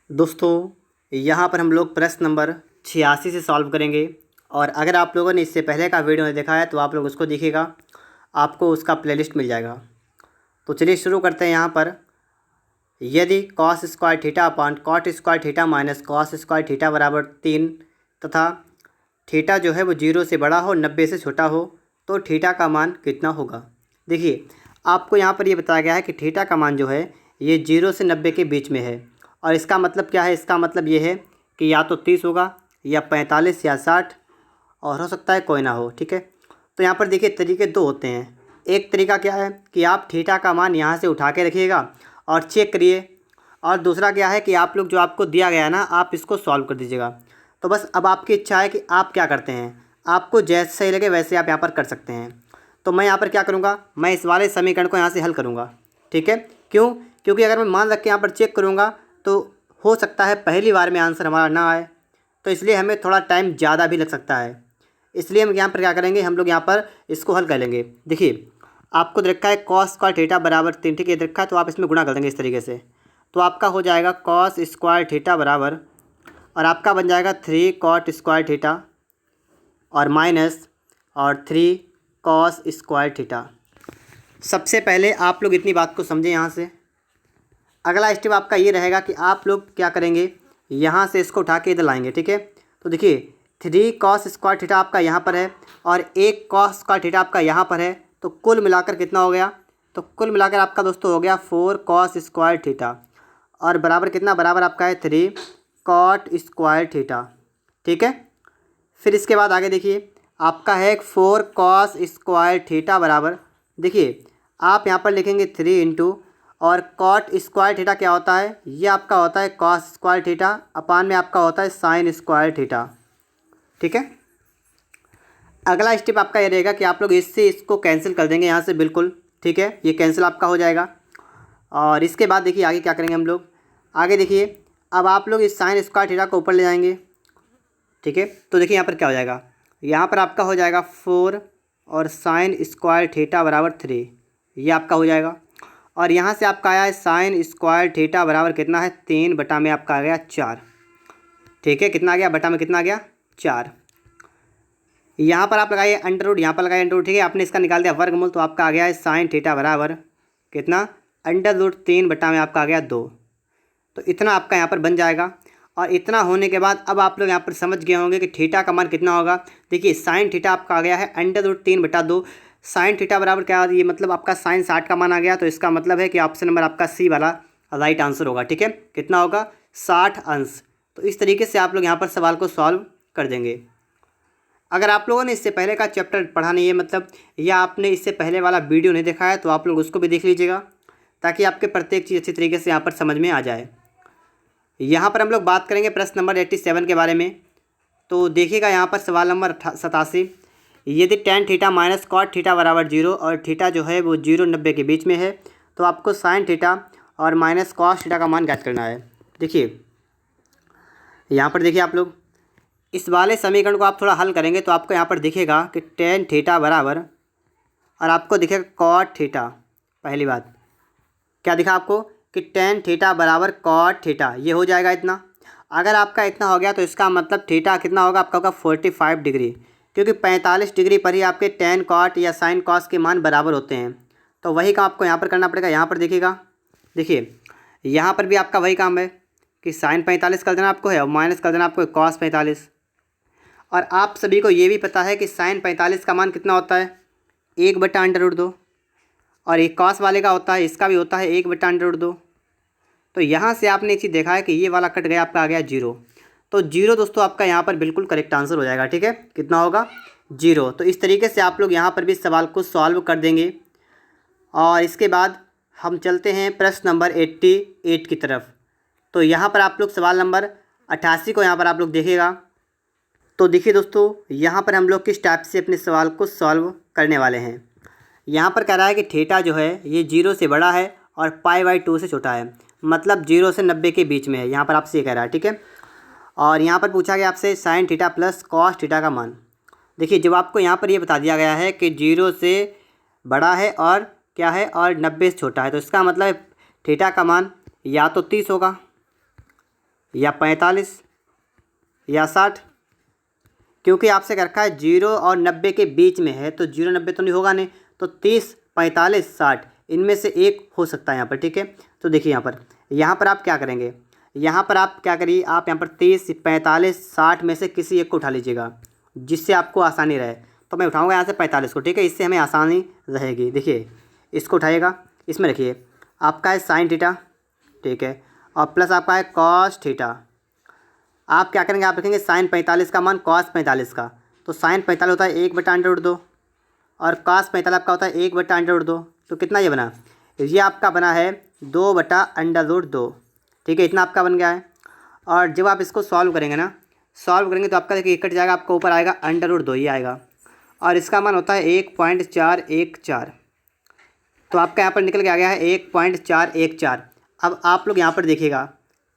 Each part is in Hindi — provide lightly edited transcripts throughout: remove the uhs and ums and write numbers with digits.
दोस्तों यहाँ पर हम लोग प्रश्न नंबर 86 से सॉल्व करेंगे। और अगर आप लोगों ने इससे पहले का वीडियो नहीं देखा है तो आप लोग उसको देखिएगा, आपको उसका प्लेलिस्ट मिल जाएगा। तो चलिए शुरू करते हैं। यहाँ पर यदि cos square theta upon cot square theta minus cos square theta बराबर 3 तथा थीटा जो है वो 0 से बड़ा हो 90 से छोटा हो तो थीटा का मान कितना होगा। देखिए आपको यहाँ पर ये बताया गया है कि थीटा का मान जो है ये 0 से 90 के बीच में है। और इसका मतलब क्या है, इसका मतलब ये है कि या तो 30 होगा या 45 या 60 और हो सकता है कोई ना हो। ठीक है, तो यहाँ पर देखिए तरीके दो होते हैं। एक तरीका क्या है कि आप थीटा का मान यहाँ से उठा के रखिएगा और चेक करिए, और दूसरा क्या है कि आप लोग जो आपको दिया गया है ना आप इसको सॉल्व कर दीजिएगा। तो बस अब आपकी इच्छा है कि आप क्या करते हैं, आपको जैसे सही लगे वैसे आप यहाँ पर कर सकते हैं। तो मैं यहाँ पर क्या करूँगा, मैं इस वाले समीकरण को यहाँ से हल करूँगा। ठीक है, क्यों? क्योंकि अगर मैं मान रख के यहाँ पर चेक करूँगा तो हो सकता है पहली बार में आंसर हमारा ना आए, तो इसलिए हमें थोड़ा टाइम ज़्यादा भी लग सकता है। इसलिए हम यहाँ पर क्या करेंगे, हम लोग यहाँ पर इसको हल कर लेंगे। देखिए आपको दे रखा है कॉस स्क्वायर थीटा बराबर 3, ठीक है, दे रखा है, तो आप इसमें गुणा कर देंगे इस तरीके से। तो आपका हो जाएगा कॉस स्क्वायर थीटा बराबर, और आपका बन जाएगा 3 कॉट स्क्वायर थीटा और माइनस और 3 कॉस स्क्वायर थीटा। सबसे पहले आप लोग इतनी बात को समझें यहाँ से। अगला स्टेप आपका ये रहेगा कि आप लोग क्या करेंगे, यहाँ से इसको उठा के इधर लाएंगे। ठीक है, तो देखिए 3 कॉस स्क्वायर थीटा आपका यहाँ पर है और 1 कॉस स्क्वायर थीटा आपका यहाँ पर है, तो कुल मिलाकर कितना हो गया, तो कुल मिलाकर आपका दोस्तों हो गया 4 कॉस स्क्वायर थीटा और बराबर कितना, बराबर आपका है 3 कॉट स्क्वायर थीटा। ठीक है, फिर इसके बाद आगे देखिए आपका है 4 कॉस स्क्वायर थीटा बराबर, देखिए आप यहाँ पर लिखेंगे 3 इंटू, और कॉट स्क्वायर थीटा क्या होता है, ये आपका होता है कॉस स्क्वायर थीटा, अपान में आपका होता है साइन स्क्वायर थीटा। ठीक है, अगला स्टेप आपका ये रहेगा कि आप लोग इससे इसको कैंसिल कर देंगे यहाँ से, बिल्कुल ठीक है, ये कैंसिल आपका हो जाएगा। और इसके बाद देखिए आगे क्या करेंगे हम लोग, आगे देखिए अब आप लोग इस साइन स्क्वायर थीटा को ऊपर ले जाएंगे। ठीक है, तो देखिए यहाँ पर क्या हो जाएगा, यहाँ पर आपका हो जाएगा 4 और साइन स्क्वायर थीटा बराबर 3, ये आपका हो जाएगा। और यहाँ से आपका आया है साइन स्क्वायर थीटा बराबर कितना है, 3 बटा में आपका आ गया 4। ठीक है, कितना आ गया, बटा में कितना आ गया 4। यहाँ पर आप लगाइए अंडर रूट, यहाँ पर लगाइए अंडर रूट। ठीक है, आपने इसका निकाल दिया वर्गमूल, तो आपका आ गया है साइन थीटा बराबर कितना, अंडर रूट 3 बटा में आपका आ गया 2। तो इतना आपका यहाँ पर बन जाएगा। और इतना होने के बाद अब आप लोग यहाँ पर समझ गए होंगे कि थीटा का मान कितना होगा। देखिए साइन थीटा आपका आ गया है अंडर रूट 3 बटा 2। साइन थीटा बराबर क्या, ये मतलब आपका साइन 60 का मान आ गया, तो इसका मतलब है कि ऑप्शन नंबर आपका सी वाला राइट आंसर होगा। ठीक है, कितना होगा, 60 अंश। तो इस तरीके से आप लोग यहाँ पर सवाल को सॉल्व कर देंगे। अगर आप लोगों ने इससे पहले का चैप्टर पढ़ा नहीं है, मतलब या आपने इससे पहले वाला वीडियो नहीं देखा है, तो आप लोग उसको भी देख लीजिएगा, ताकि आपके प्रत्येक चीज़ अच्छी तरीके से यहाँ पर समझ में आ जाए। यहाँ पर हम लोग बात करेंगे प्रश्न नंबर 87 के बारे में। तो देखिएगा यहाँ पर सवाल नंबर 87, यदि tan theta minus cot theta बराबर 0 और थीटा जो है वो 0 90 के बीच में है, तो आपको साइन थीटा और माइनस कॉस थीटा का मान ज्ञात करना है। देखिए यहाँ पर देखिए आप लोग इस वाले समीकरण को आप थोड़ा हल करेंगे तो आपको यहाँ पर दिखेगा कि tan थीटा बराबर, और आपको दिखेगा कॉट थीटा। पहली बात क्या दिखा आपको कि tan थीटा बराबर कॉट थीटा, ये हो जाएगा इतना। अगर आपका इतना हो गया तो इसका मतलब थीटा कितना होगा, आपका होगा 45 डिग्री, क्योंकि 45 डिग्री पर ही आपके tan कॉट या साइन कॉस के मान बराबर होते हैं। तो वही काम आपको यहाँ पर करना पड़ेगा। यहाँ पर देखिएगा, देखिए यहाँ पर भी आपका वही काम है कि साइन 45 कर देना आपको है और माइनस कर देना आपको कॉस 45। और आप सभी को ये भी पता है कि साइन 45 का मान कितना होता है, 1 बटा अंडर रूट 2, और एक कॉस वाले का होता है, इसका भी होता है 1 बटा अंडर रूट 2। तो यहाँ से आपने एक चीज़ देखा है कि ये वाला कट गया, आपका आ गया 0। तो 0 दोस्तों आपका यहाँ पर बिल्कुल करेक्ट आंसर हो जाएगा। ठीक है, कितना होगा, 0। तो इस तरीके से आप लोग यहाँ पर भी सवाल को सॉल्व कर देंगे। और इसके बाद हम चलते हैं प्रश्न नंबर 88 की तरफ। तो यहाँ पर आप लोग सवाल नंबर 88 को यहाँ पर आप लोग देखिएगा। तो देखिए दोस्तों यहाँ पर हम लोग किस टाइप से अपने सवाल को सॉल्व करने वाले हैं। यहाँ पर कह रहा है कि थीटा जो है ये 0 से बड़ा है और π/2 से छोटा है, मतलब 0 से 90 के बीच में है, यहाँ पर आपसे ये कह रहा है। ठीक है, और यहाँ पर पूछा गया आपसे sine theta plus cos theta का मान। देखिए जब आपको यहाँ पर ये बता दिया गया है कि 0 से बड़ा है और क्या है, और 90 से छोटा है, तो इसका मतलब थीटा का मान या तो 30 होगा, या 45 या 60, क्योंकि आपसे रखा है 0 और 90 के बीच में है, तो 0 90 तो नहीं होगा नहीं, तो 30 45 60 इनमें से एक हो सकता है यहाँ पर। ठीक है, तो देखिए यहाँ पर आप क्या करेंगे, यहाँ पर आप क्या करिए, आप यहाँ पर 30 45 60 में से किसी एक को उठा लीजिएगा जिससे आपको आसानी रहे। तो मैं उठाऊँगा यहाँ से 45 को। ठीक है, इससे हमें आसानी रहेगी। देखिए इसको उठाइएगा, इसमें रखिए आपका है साइन थीटा, ठीक है, और प्लस आपका है कॉस थीटा। आप क्या करेंगे, आप रखेंगे साइन 45 का मान कॉस 45 का, तो साइन 45 होता है 1/√2 और कॉस 45 आपका होता है 1/√2। तो कितना ये बना, ये आपका बना है 2/√2। ठीक है, इतना आपका बन गया है। और जब आप इसको सॉल्व करेंगे ना, सॉल्व करेंगे तो आपका देखिए कट जाएगा, आपका ऊपर आएगा √2 ही आएगा, और इसका मान होता है 1.414। तो आपका यहाँ पर निकल के आ गया है 1.414। अब आप लोग यहाँ पर देखिएगा,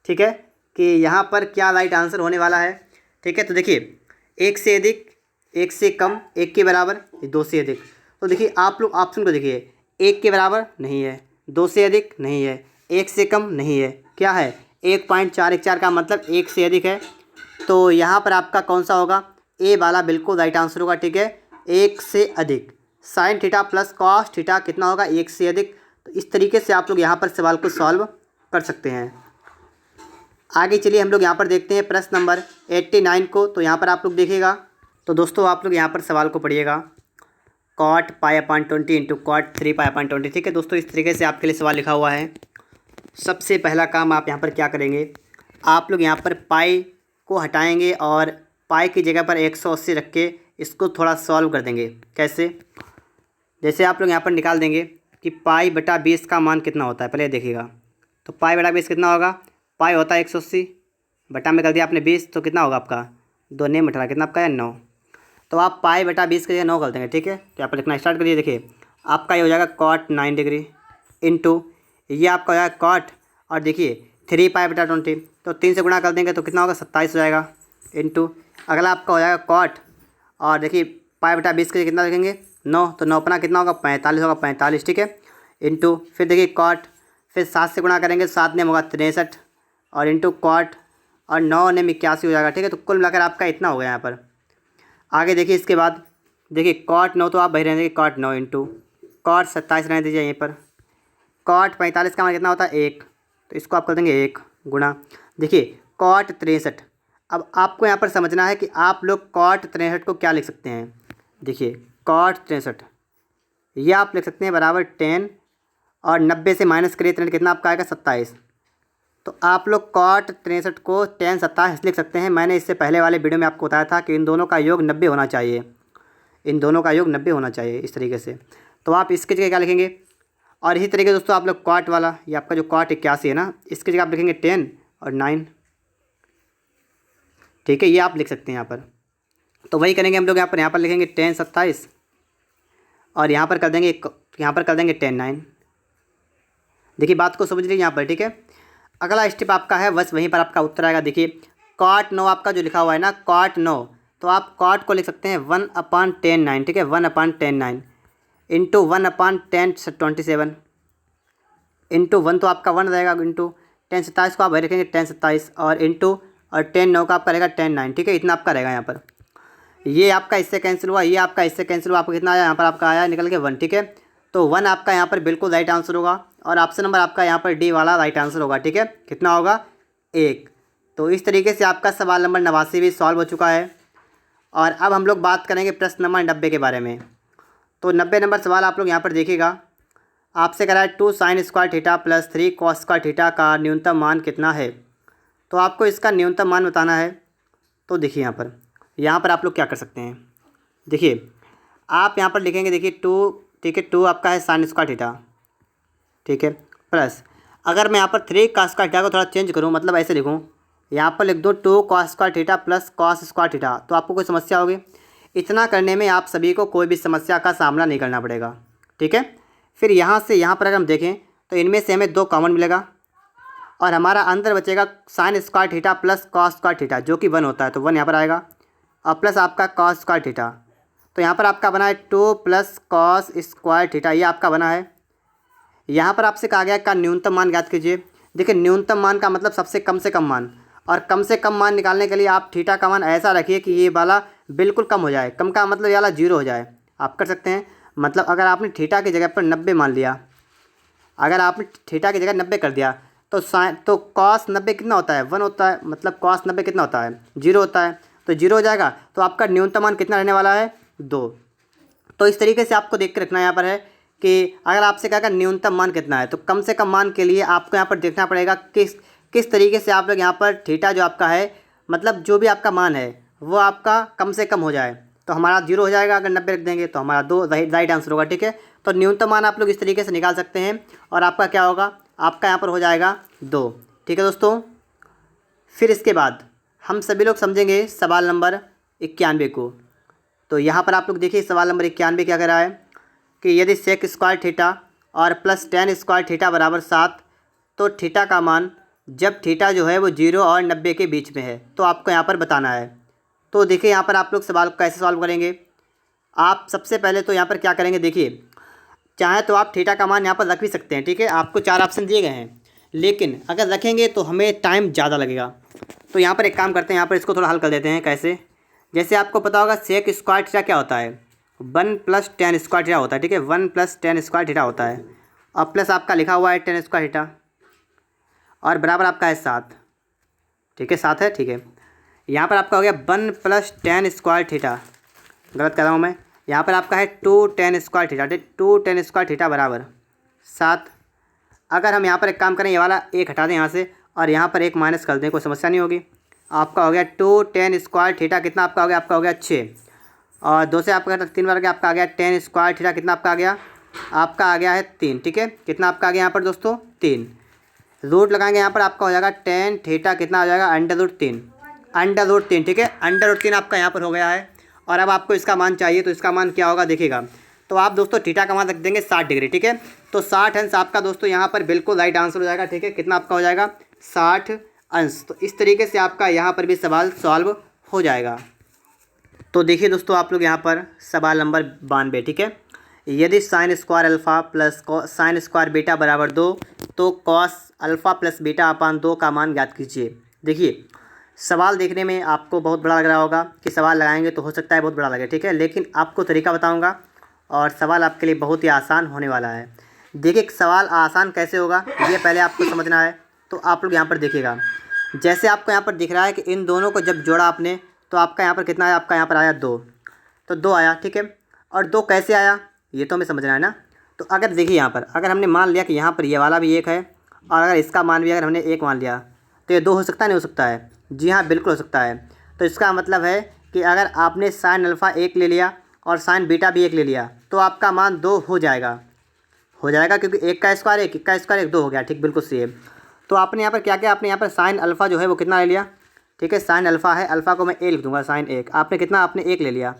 ठीक है, कि यहाँ पर क्या राइट आंसर होने वाला है। ठीक है, तो देखिए 1 से अधिक, 1 से कम, 1 के बराबर, 2 से अधिक। तो देखिए आप लोग ऑप्शन को देखिए, 1 के बराबर नहीं है, 2 से अधिक नहीं है, 1 से कम नहीं है, क्या है 1.414 का मतलब 1 से अधिक है। तो यहाँ पर आपका कौन सा होगा, ए वाला बिल्कुल राइट आंसर होगा। ठीक है, 1 से अधिक, sine theta plus cos theta कितना होगा, 1 से अधिक। तो इस तरीके से आप लोग यहाँ पर सवाल को सॉल्व कर सकते हैं। आगे चलिए हम लोग यहाँ पर देखते हैं प्रश्न नंबर 89 को। तो यहाँ पर आप लोग देखिएगा, तो दोस्तों आप लोग यहाँ पर सवाल को पढ़िएगा, cot π/20 इंटू cot 3π/20। ठीक है दोस्तों, इस तरीके से आपके लिए सवाल लिखा हुआ है। सबसे पहला काम आप यहाँ पर क्या करेंगे, आप लोग यहाँ पर पाई को हटाएंगे और पाई की जगह पर 180 रख के इसको थोड़ा सॉल्व कर देंगे। कैसे, जैसे आप लोग यहाँ पर निकाल देंगे कि π/20 का मान कितना होता है, पहले देखिएगा। तो π/20 कितना होगा, पाई होता है 180, बटा में कर दिया आपने 20, तो कितना होगा आपका 2 ने 18, कितना आपका है 9। तो आप π/20 की जगह 9 कर देंगे। ठीक है, तो यहाँ पर लिखना स्टार्ट करिए। देखिए आपका ये हो जाएगा cot 9 डिग्री इंटू ये आपका हो जाएगा cot, और देखिए 3π/20, तो 3 से गुणा कर देंगे तो कितना होगा 27 हो जाएगा, इंटू अगला आपका हो जाएगा cot, और देखिए π/20 के लिए कितना लिखेंगे 9, तो 9 अपना कितना होगा 45 होगा, 45। ठीक है, इंटू फिर देखिए cot, फिर 7 से गुणा करेंगे, 7 ने होगा 63, और इंटू कॉट, और 9 ने 81 हो जाएगा। ठीक है, तो कुल मिलाकर आपका इतना हो गया यहाँ पर। आगे देखिए इसके बाद देखिए cot 9 तो आप वही रहने देंगे, cot 9 इंटू cot 27 रहने दीजिए यहीं पर। cot 45 का मान कितना होता है 1, तो इसको आप कर देंगे 1 गुणा, देखिए cot 63। अब आपको यहाँ पर समझना है कि आप लोग cot 63 को क्या लिख सकते हैं। देखिए cot 63 ये आप लिख सकते हैं बराबर 10, और 90 से माइनस करिए 63 कितना आपका आएगा 27। तो आप लोग cot 63 को 10 27 लिख सकते हैं। मैंने इससे पहले वाले वीडियो में आपको बताया था कि इन दोनों का योग 90 होना चाहिए, इन दोनों का योग 90 होना चाहिए इस तरीके से। तो आप इसकी जगह क्या लिखेंगे, और इसी तरीके दोस्तों आप लोग cot वाला, ये आपका जो cot 81 है ना, इसकी जगह आप लिखेंगे 10 और 9। ठीक है, ये आप लिख सकते हैं यहाँ पर। तो वही करेंगे हम लोग, यहाँ पर लिखेंगे 10 27, और यहाँ पर कर देंगे 10 9। देखिए बात को समझ लीजिए यहाँ पर। ठीक है, अगला स्टेप आपका है, बस वहीं पर आपका उत्तर आएगा। देखिए cot 9 आपका जो लिखा हुआ है ना, cot 9, तो आप cot को लिख सकते हैं 1/10 9। ठीक है, 1/10 9 इंटू 1/10 27 इंटू 1 तो आपका 1 रहेगा, इंटू 10 27 को आप वही रखेंगे 10 27, और इंटू और 10 9 का आपका रहेगा 10 9। ठीक है, इतना आपका रहेगा यहाँ पर। ये आपका इससे कैंसिल हुआ, ये आपका इससे कैंसिल हुआ, आपको कितना आया यहाँ पर, आपका आया निकल के 1। ठीक है, तो 1 आपका यहाँ पर बिल्कुल राइट आंसर होगा, और ऑप्शन नंबर आपका यहाँ पर डी वाला राइट आंसर होगा। ठीक है, कितना होगा 1। तो इस तरीके से आपका सवाल नंबर 89 भी सॉल्व हो चुका है। और अब हम लोग बात करेंगे प्रश्न नंबर 90 के बारे में। तो 90 नंबर सवाल आप लोग यहाँ पर देखिएगा, आपसे कह रहा है 2 sin square theta plus 3 cos square theta का न्यूनतम मान कितना है। तो आपको इसका न्यूनतम मान बताना है। तो देखिए यहाँ पर आप लोग क्या कर सकते हैं, देखिए आप यहाँ पर लिखेंगे, देखिए 2, ठीक है, 2 आपका है sin स्क्वायर थीटा, ठीक है, प्लस अगर मैं यहाँ पर 3 cos स्क्वायर थीटा को थोड़ा चेंज करूँ, मतलब ऐसे लिखूँ, यहाँ पर लिख दूँ 2 cos square theta plus cos square theta, तो आपको कोई समस्या होगी। इतना करने में आप सभी को कोई भी समस्या का सामना नहीं करना पड़ेगा। ठीक है, फिर यहाँ से यहाँ पर अगर हम देखें तो इनमें से हमें 2 कॉमन मिलेगा, और हमारा अंदर बचेगा sin square theta plus cos square theta, जो कि 1 होता है, तो 1 यहाँ पर आएगा, और प्लस आपका cos स्क्वायर थीटा। तो यहाँ पर आपका बना है 2 प्लस cos स्क्वायर थीटा, ये आपका बना है। यहाँ पर आपसे कहा गया का न्यूनतम मान ज्ञात कीजिए। देखिए न्यूनतम मान का मतलब सबसे कम से कम मान, और कम से कम मान निकालने के लिए आप थीटा का मान ऐसा रखिए कि ये वाला बिल्कुल कम हो जाए। कम का मतलब ये वाला 0 हो जाए। आप कर सकते हैं, मतलब अगर आपने थीटा की जगह पर 90 मान लिया, अगर आपने थीटा की जगह 90 कर दिया तो तो कॉस 90 कितना होता है, 1 होता है। मतलब कॉस 90 कितना होता है, 0 होता है। तो 0 हो जाएगा, तो आपका न्यूनतम मान कितना रहने वाला है, 2। तो इस तरीके से आपको देख के रखना यहाँ पर है कि अगर आपसे कहेगा न्यूनतम मान कितना है, तो कम से कम मान के लिए आपको यहाँ पर देखना पड़ेगा किस तरीके से आप लोग यहाँ पर थीटा जो आपका है, मतलब जो भी आपका मान है वो आपका कम से कम हो जाए। तो हमारा 0 हो जाएगा, अगर 90 रख देंगे तो हमारा 2 राइट आंसर होगा। ठीक है, तो न्यूनतम मान आप लोग इस तरीके से निकाल सकते हैं और आपका क्या होगा, आपका यहाँ पर हो जाएगा 2। ठीक है दोस्तों, फिर इसके बाद हम सभी लोग समझेंगे सवाल नंबर 91 को। तो यहाँ पर आप लोग देखिए सवाल नंबर 91 क्या कह रहा है कि यदि सेक स्क्वायर थीटा और प्लस टेन स्क्वायर थीटा बराबर 7, तो थीटा का मान जब थीटा जो है वो 0 और 90 के बीच में है, तो आपको यहाँ पर बताना है। तो देखिए यहाँ पर आप लोग सवाल को कैसे सॉल्व करेंगे। आप सबसे पहले तो यहाँ पर क्या करेंगे, देखिए चाहे तो आप थीटा का मान यहाँ पर रख भी सकते हैं। ठीक है, आपको 4 ऑप्शन दिए गए हैं, लेकिन अगर रखेंगे तो हमें टाइम ज़्यादा लगेगा। तो यहाँ पर एक काम करते हैं, यहाँ पर इसको थोड़ा हल कर देते हैं। कैसे, जैसे आपको पता होगा सेक स्क्वायर थीटा क्या होता है, 1 + tan स्क्वायर थीटा होता है। ठीक है, 1 + tan स्क्वायर थीटा होता है, और प्लस आपका लिखा हुआ है tan स्क्वायर थीटा, और बराबर आपका है 7। ठीक है, 7 है। ठीक है, यहाँ पर आपका हो गया 1 + tan स्क्वायर थीटा, गलत कर रहा हूँ मैं, यहाँ पर आपका है 2 tan square theta. 2 tan square theta बराबर 7। अगर हम यहाँ पर एक काम करें, ये वाला एक हटा दें यहाँ से और यहाँ पर एक माइनस कर दें, कोई समस्या नहीं होगी। आपका हो गया 2 tan स्क्वायर थीटा, कितना आपका हो गया, आपका हो गया 6, और 2 से आपका 3 बार गया, आपका आ गया tan स्क्वायर थीटा, कितना आपका आ गया, आपका आ गया है 3। ठीक है, कितना आपका आ गया यहाँ पर दोस्तों, 3। रूट लगाएंगे यहाँ पर, आपका हो जाएगा tan थीटा, कितना हो जाएगा, √3, √3। ठीक है, √3 आपका यहाँ पर हो गया है। और अब आपको इसका मान चाहिए, तो इसका मान क्या होगा देखिएगा। तो आप दोस्तों थीटा का मान रख देंगे 60 डिग्री। ठीक है, तो 60 अंश आपका दोस्तों यहाँ पर बिल्कुल राइट आंसर हो जाएगा। ठीक है, कितना आपका हो जाएगा, 60 अंश। तो इस तरीके से आपका यहाँ पर भी सवाल सॉल्व हो जाएगा। तो देखिए दोस्तों, आप लोग यहाँ पर सवाल नंबर 92। ठीक है, यदि sine square alpha plus sine square beta बराबर 2, तो कॉस अल्फ़ा प्लस बीटा अपान 2 का मान ज्ञात कीजिए। देखिए सवाल देखने में आपको बहुत बड़ा लग रहा होगा कि सवाल लगाएंगे तो हो सकता है बहुत बड़ा लगे। ठीक है, लेकिन आपको तरीका बताऊंगा और सवाल आपके लिए बहुत ही आसान होने वाला है। देखिए सवाल आसान कैसे होगा ये पहले आपको समझना है। तो आप लोग यहाँ पर देखिएगा, जैसे आपको यहाँ पर दिख रहा है कि इन दोनों को जब जोड़ा आपने, तो आपका यहाँ पर कितना आया, आपका यहाँ पर आया 2। तो 2 आया। ठीक है, और 2 कैसे आया ये तो हमें समझना है ना। तो अगर देखिए यहाँ पर अगर हमने मान लिया कि यहाँ पर ये वाला भी 1 है, और अगर इसका मान भी अगर हमने 1 मान लिया, तो ये 2 हो सकता है, नहीं हो सकता है, जी हाँ बिल्कुल हो सकता है। तो इसका मतलब है कि अगर आपने साइन अल्फ़ा 1 ले लिया और साइन बीटा भी 1 ले लिया, तो आपका मान 2 हो जाएगा, क्योंकि 1 का स्क्वायर 1, 1 का स्क्वायर 1, 2 हो गया। ठीक, बिल्कुल सही है। तो आपने यहाँ पर क्या किया, आपने यहाँ पर साइन अल्फ़ा जो है वो कितना ले लिया। ठीक है, साइन अल्फ़ा है, अल्फ़ा को मैं ए लिख दूँगा, साइन 1, आपने कितना, आपने 1 ले लिया।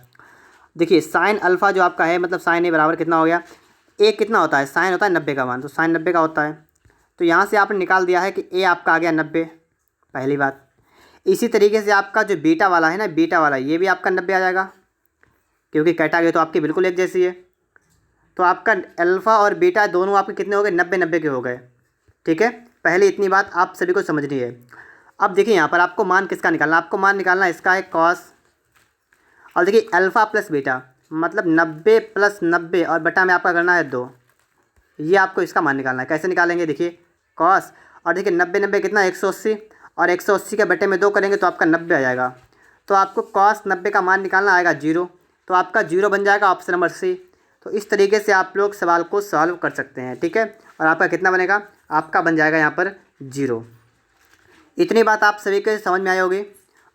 देखिए साइन अल्फ़ा जो आपका है, मतलब साइन ए बराबर कितना हो गया, 1 कितना होता है, साइन होता है 90 का मान, तो साइन 90 का होता है। तो यहाँ से आपने निकाल दिया है कि ए आपका आ गया 90, पहली बात। इसी तरीके से आपका जो बीटा वाला है ना, बीटा वाला, ये भी आपका 90 आ जाएगा, क्योंकि कैटागरी तो आपकी बिल्कुल एक जैसी है। तो आपका अल्फ़ा और बीटा दोनों आपके कितने हो गए, 90 के हो गए। ठीक है, पहले इतनी बात आप सभी को समझनी है। अब देखिए यहाँ पर आपको मान किसका निकालना, आपको मान निकालना इसका है कॉस, और देखिए अल्फ़ा प्लस बीटा मतलब 90 + 90 और बटा में आपका करना है 2। ये आपको इसका मान निकालना है। कैसे निकालेंगे, देखिए कॉस, और देखिए 90 90 कितना 180, और 180 के बटे में 2 करेंगे तो आपका 90 आ जाएगा। तो आपको कॉस 90 का मान निकालना आएगा 0, तो आपका 0 बन जाएगा, ऑप्शन नंबर सी। तो इस तरीके से आप लोग सवाल को सॉल्व कर सकते हैं। ठीक है, और आपका कितना बनेगा, आपका बन जाएगा यहाँ पर 0। इतनी बात आप सभी के समझ में आई होगी।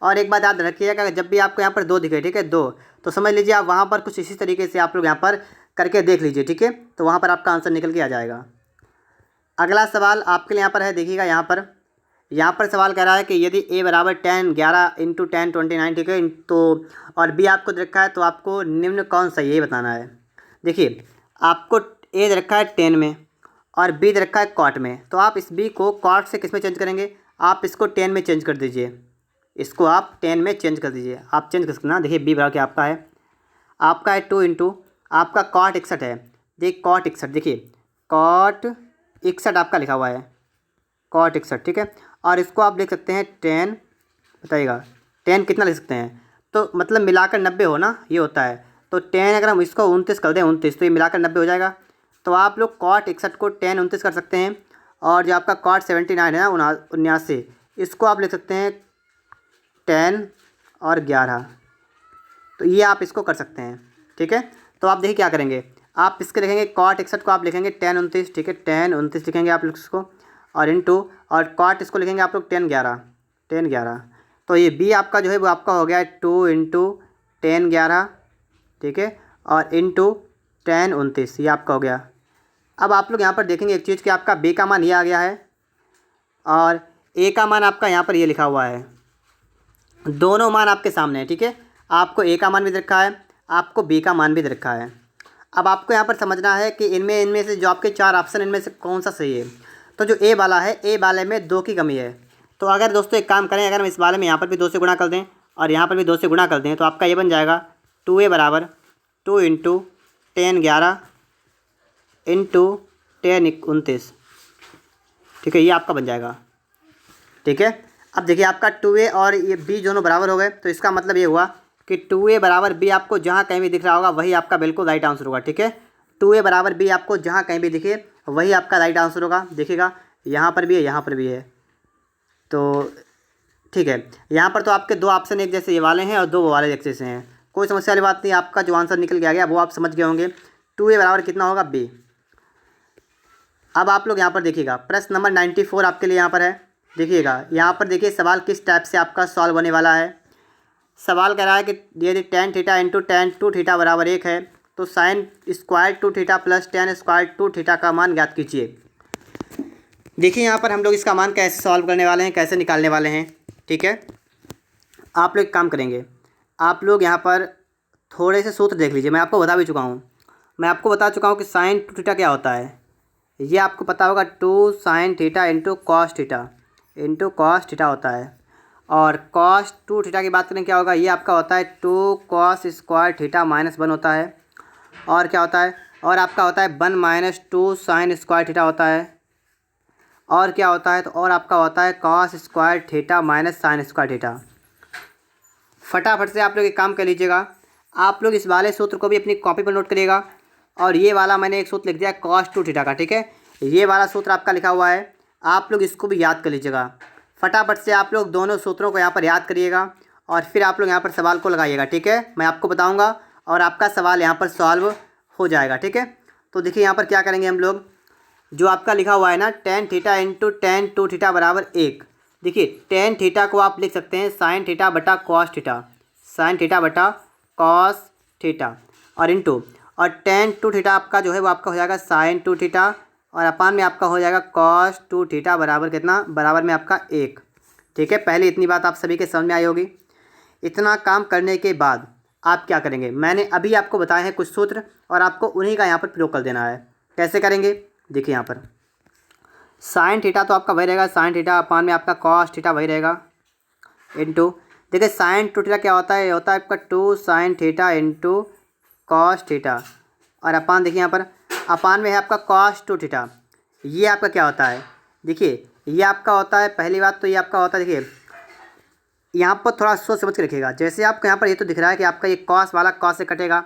और एक बात याद रखिएगा, जब भी आपको यहाँ पर 2 दिखे, ठीक है 2, तो समझ लीजिए आप वहाँ पर कुछ इसी तरीके से आप लोग यहाँ पर करके देख लीजिए। ठीक है, तो वहाँ पर आपका आंसर निकल के आ जाएगा। अगला सवाल आपके लिए यहाँ पर है, देखिएगा यहाँ पर सवाल कह रहा है कि यदि a बराबर 10 11 × 10 29, ठीक है, तो और b आपको दे रखा है, तो आपको निम्न कौन सा ये बताना है। देखिए आपको a दे रखा है 10 में और b दे रखा है कॉट में, तो आप इस b को कॉट से किस में चेंज करेंगे, आप इसको 10 में चेंज कर दीजिए, इसको आप 10 में चेंज कर दीजिए, आप चेंज कर सकते हैं। देखिए b बराबर क्या आपका है 2 × आपका कॉट 61 है, देखिए कॉट 61, देखिए कॉट 61 आपका लिखा हुआ है, कॉट 61, ठीक है, और इसको आप लिख सकते हैं 10, बताइएगा 10 कितना लिख सकते हैं, तो मतलब मिलाकर 90 हो ना, ये होता है। तो 10 अगर हम इसको 29 कर दें, 29, तो ये मिलाकर 90 हो जाएगा। तो आप लोग cot 61 को 10 29 कर सकते हैं, और जो आपका cot 79 है ना 79, इसको आप लिख सकते हैं 10 और 11। तो ये आप इसको कर सकते हैं, ठीक है। तो आप देखिए क्या करेंगे, आप इसके लिखेंगे cot 61 को आप लिखेंगे 10 29, ठीक है, 10 29 लिखेंगे आप लोग इसको, और इनटू, और cot इसको लिखेंगे आप लोग 10 11, 10 11। तो ये b आपका जो है वो आपका हो गया है 2 इंटू 10 11, ठीक है, और इंटू 10 29, ये आपका हो गया। अब आप लोग यहाँ पर देखेंगे एक चीज़ कि आपका b का मान ये आ गया है, और a का मान आपका यहाँ पर ये लिखा हुआ है। दोनों मान आपके सामने है, ठीक है। आपको a का मान भी दे रखा है, आपको b का मान भी दे रखा है। अब आपको यहाँ पर समझना है कि इनमें से जो आपके 4 ऑप्शन, इनमें से कौन सा सही है। तो जो a वाला है, a वाले में 2 की कमी है। तो अगर दोस्तों एक काम करें, अगर हम इस वाले में यहाँ पर भी 2 से गुणा कर दें और यहाँ पर भी 2 से गुणा कर दें, तो आपका ये बन जाएगा 2a बराबर 2 इंटू 10 11 इंटू 10 29, ठीक है, ये आपका बन जाएगा, ठीक है। अब देखिए आपका 2a और ये b दोनों बराबर हो गए, तो इसका मतलब ये हुआ कि 2a बराबर b आपको जहाँ कहीं भी दिख रहा होगा वही आपका बिल्कुल राइट आंसर होगा, ठीक है। 2a बराबर b आपको जहाँ कहीं भी दिखे वही आपका राइट आंसर होगा। देखिएगा यहाँ पर भी है, यहाँ पर भी है, तो ठीक है। यहाँ पर तो आपके 2 ऑप्शन एक जैसे ये वाले हैं और 2 वो वाले एक जैसे हैं, कोई समस्या वाली बात नहीं। आपका जो आंसर निकल के आ गया वो आप समझ गए होंगे। 2a बराबर कितना होगा, b। अब आप लोग यहाँ पर देखिएगा प्रश्न नंबर 94 आपके लिए यहाँ पर है। देखिएगा यहाँ पर देखिए सवाल किस टाइप से आपका सॉल्व होने वाला है। सवाल कह रहा है कि यदि tan theta into tan 2 theta बराबर 1 है तो sine square 2 theta plus tan square 2 theta का मान ज्ञात कीजिए। देखिए यहाँ पर हम लोग इसका मान कैसे सॉल्व करने वाले हैं, कैसे निकालने वाले हैं, ठीक है। आप लोग एक काम करेंगे, आप लोग यहाँ पर थोड़े से सूत्र देख लीजिए। मैं आपको बता भी चुका हूँ, मैं आपको बता चुका हूँ कि साइन 2 थीटा क्या होता है। ये आपको पता होगा 2 sine theta into cos theta होता है। और कॉस 2 थीटा की बात करें क्या होगा, ये आपका होता है 2 कॉस स्क्वायर थीटा माइनस 1 होता है। और क्या होता है, और आपका होता है 1 माइनस 2 साइन स्क्वायर थीटा होता है। और क्या होता है, तो और आपका होता है cos square theta minus sine square theta. फटाफट से आप लोग एक काम कर लीजिएगा, आप लोग इस वाले सूत्र को भी अपनी कॉपी पर नोट करिएगा। और ये वाला मैंने एक सूत्र लिख दिया कॉस 2 थीटा का, ठीक है। ये वाला सूत्र आपका लिखा हुआ है, आप लोग इसको भी याद कर लीजिएगा। फटाफट से आप लोग दोनों सूत्रों को यहाँ पर याद करिएगा और फिर आप लोग यहाँ पर सवाल को लगाइएगा, ठीक है। मैं आपको बताऊँगा और आपका सवाल यहाँ पर सॉल्व हो जाएगा, ठीक है। तो देखिए यहाँ पर क्या करेंगे हम लोग, जो आपका लिखा हुआ है ना tan theta into tan 2 theta बराबर 1। देखिए tan थीटा को आप लिख सकते हैं साइन थीटा बटा कॉस थीटा, साइन थीटा बटा कॉस थीटा, और इंटू, और tan 2 थीटा आपका जो है वो आपका हो जाएगा साइन 2 थीटा, और अपान में आपका हो जाएगा कॉस 2 थीटा बराबर कितना, बराबर में आपका 1, ठीक है। पहले इतनी बात आप सभी के समझ में आई होगी। इतना काम करने के बाद आप क्या करेंगे, मैंने अभी आपको बताए हैं कुछ सूत्र और आपको उन्हीं का यहाँ पर प्रयोग कर देना है। कैसे करेंगे, देखिए यहाँ पर साइन थीटा तो आपका वही रहेगा, साइन थीटा अपान में आपका कॉस थीटा वही रहेगा, इंटू, देखिए साइन 2 थीटा क्या होता है, ये होता है आपका 2 sine theta into cos theta, और अपान देखिए यहाँ पर अपान में है आपका कॉस 2 थीटा। ये आपका क्या होता है, देखिए ये आपका होता है, पहली बात तो ये आपका होता है, देखिए यहाँ पर थोड़ा सोच समझ के रखिएगा। जैसे आपको यहाँ पर ये तो दिख रहा है कि आपका ये कॉस वाला कॉस से कटेगा,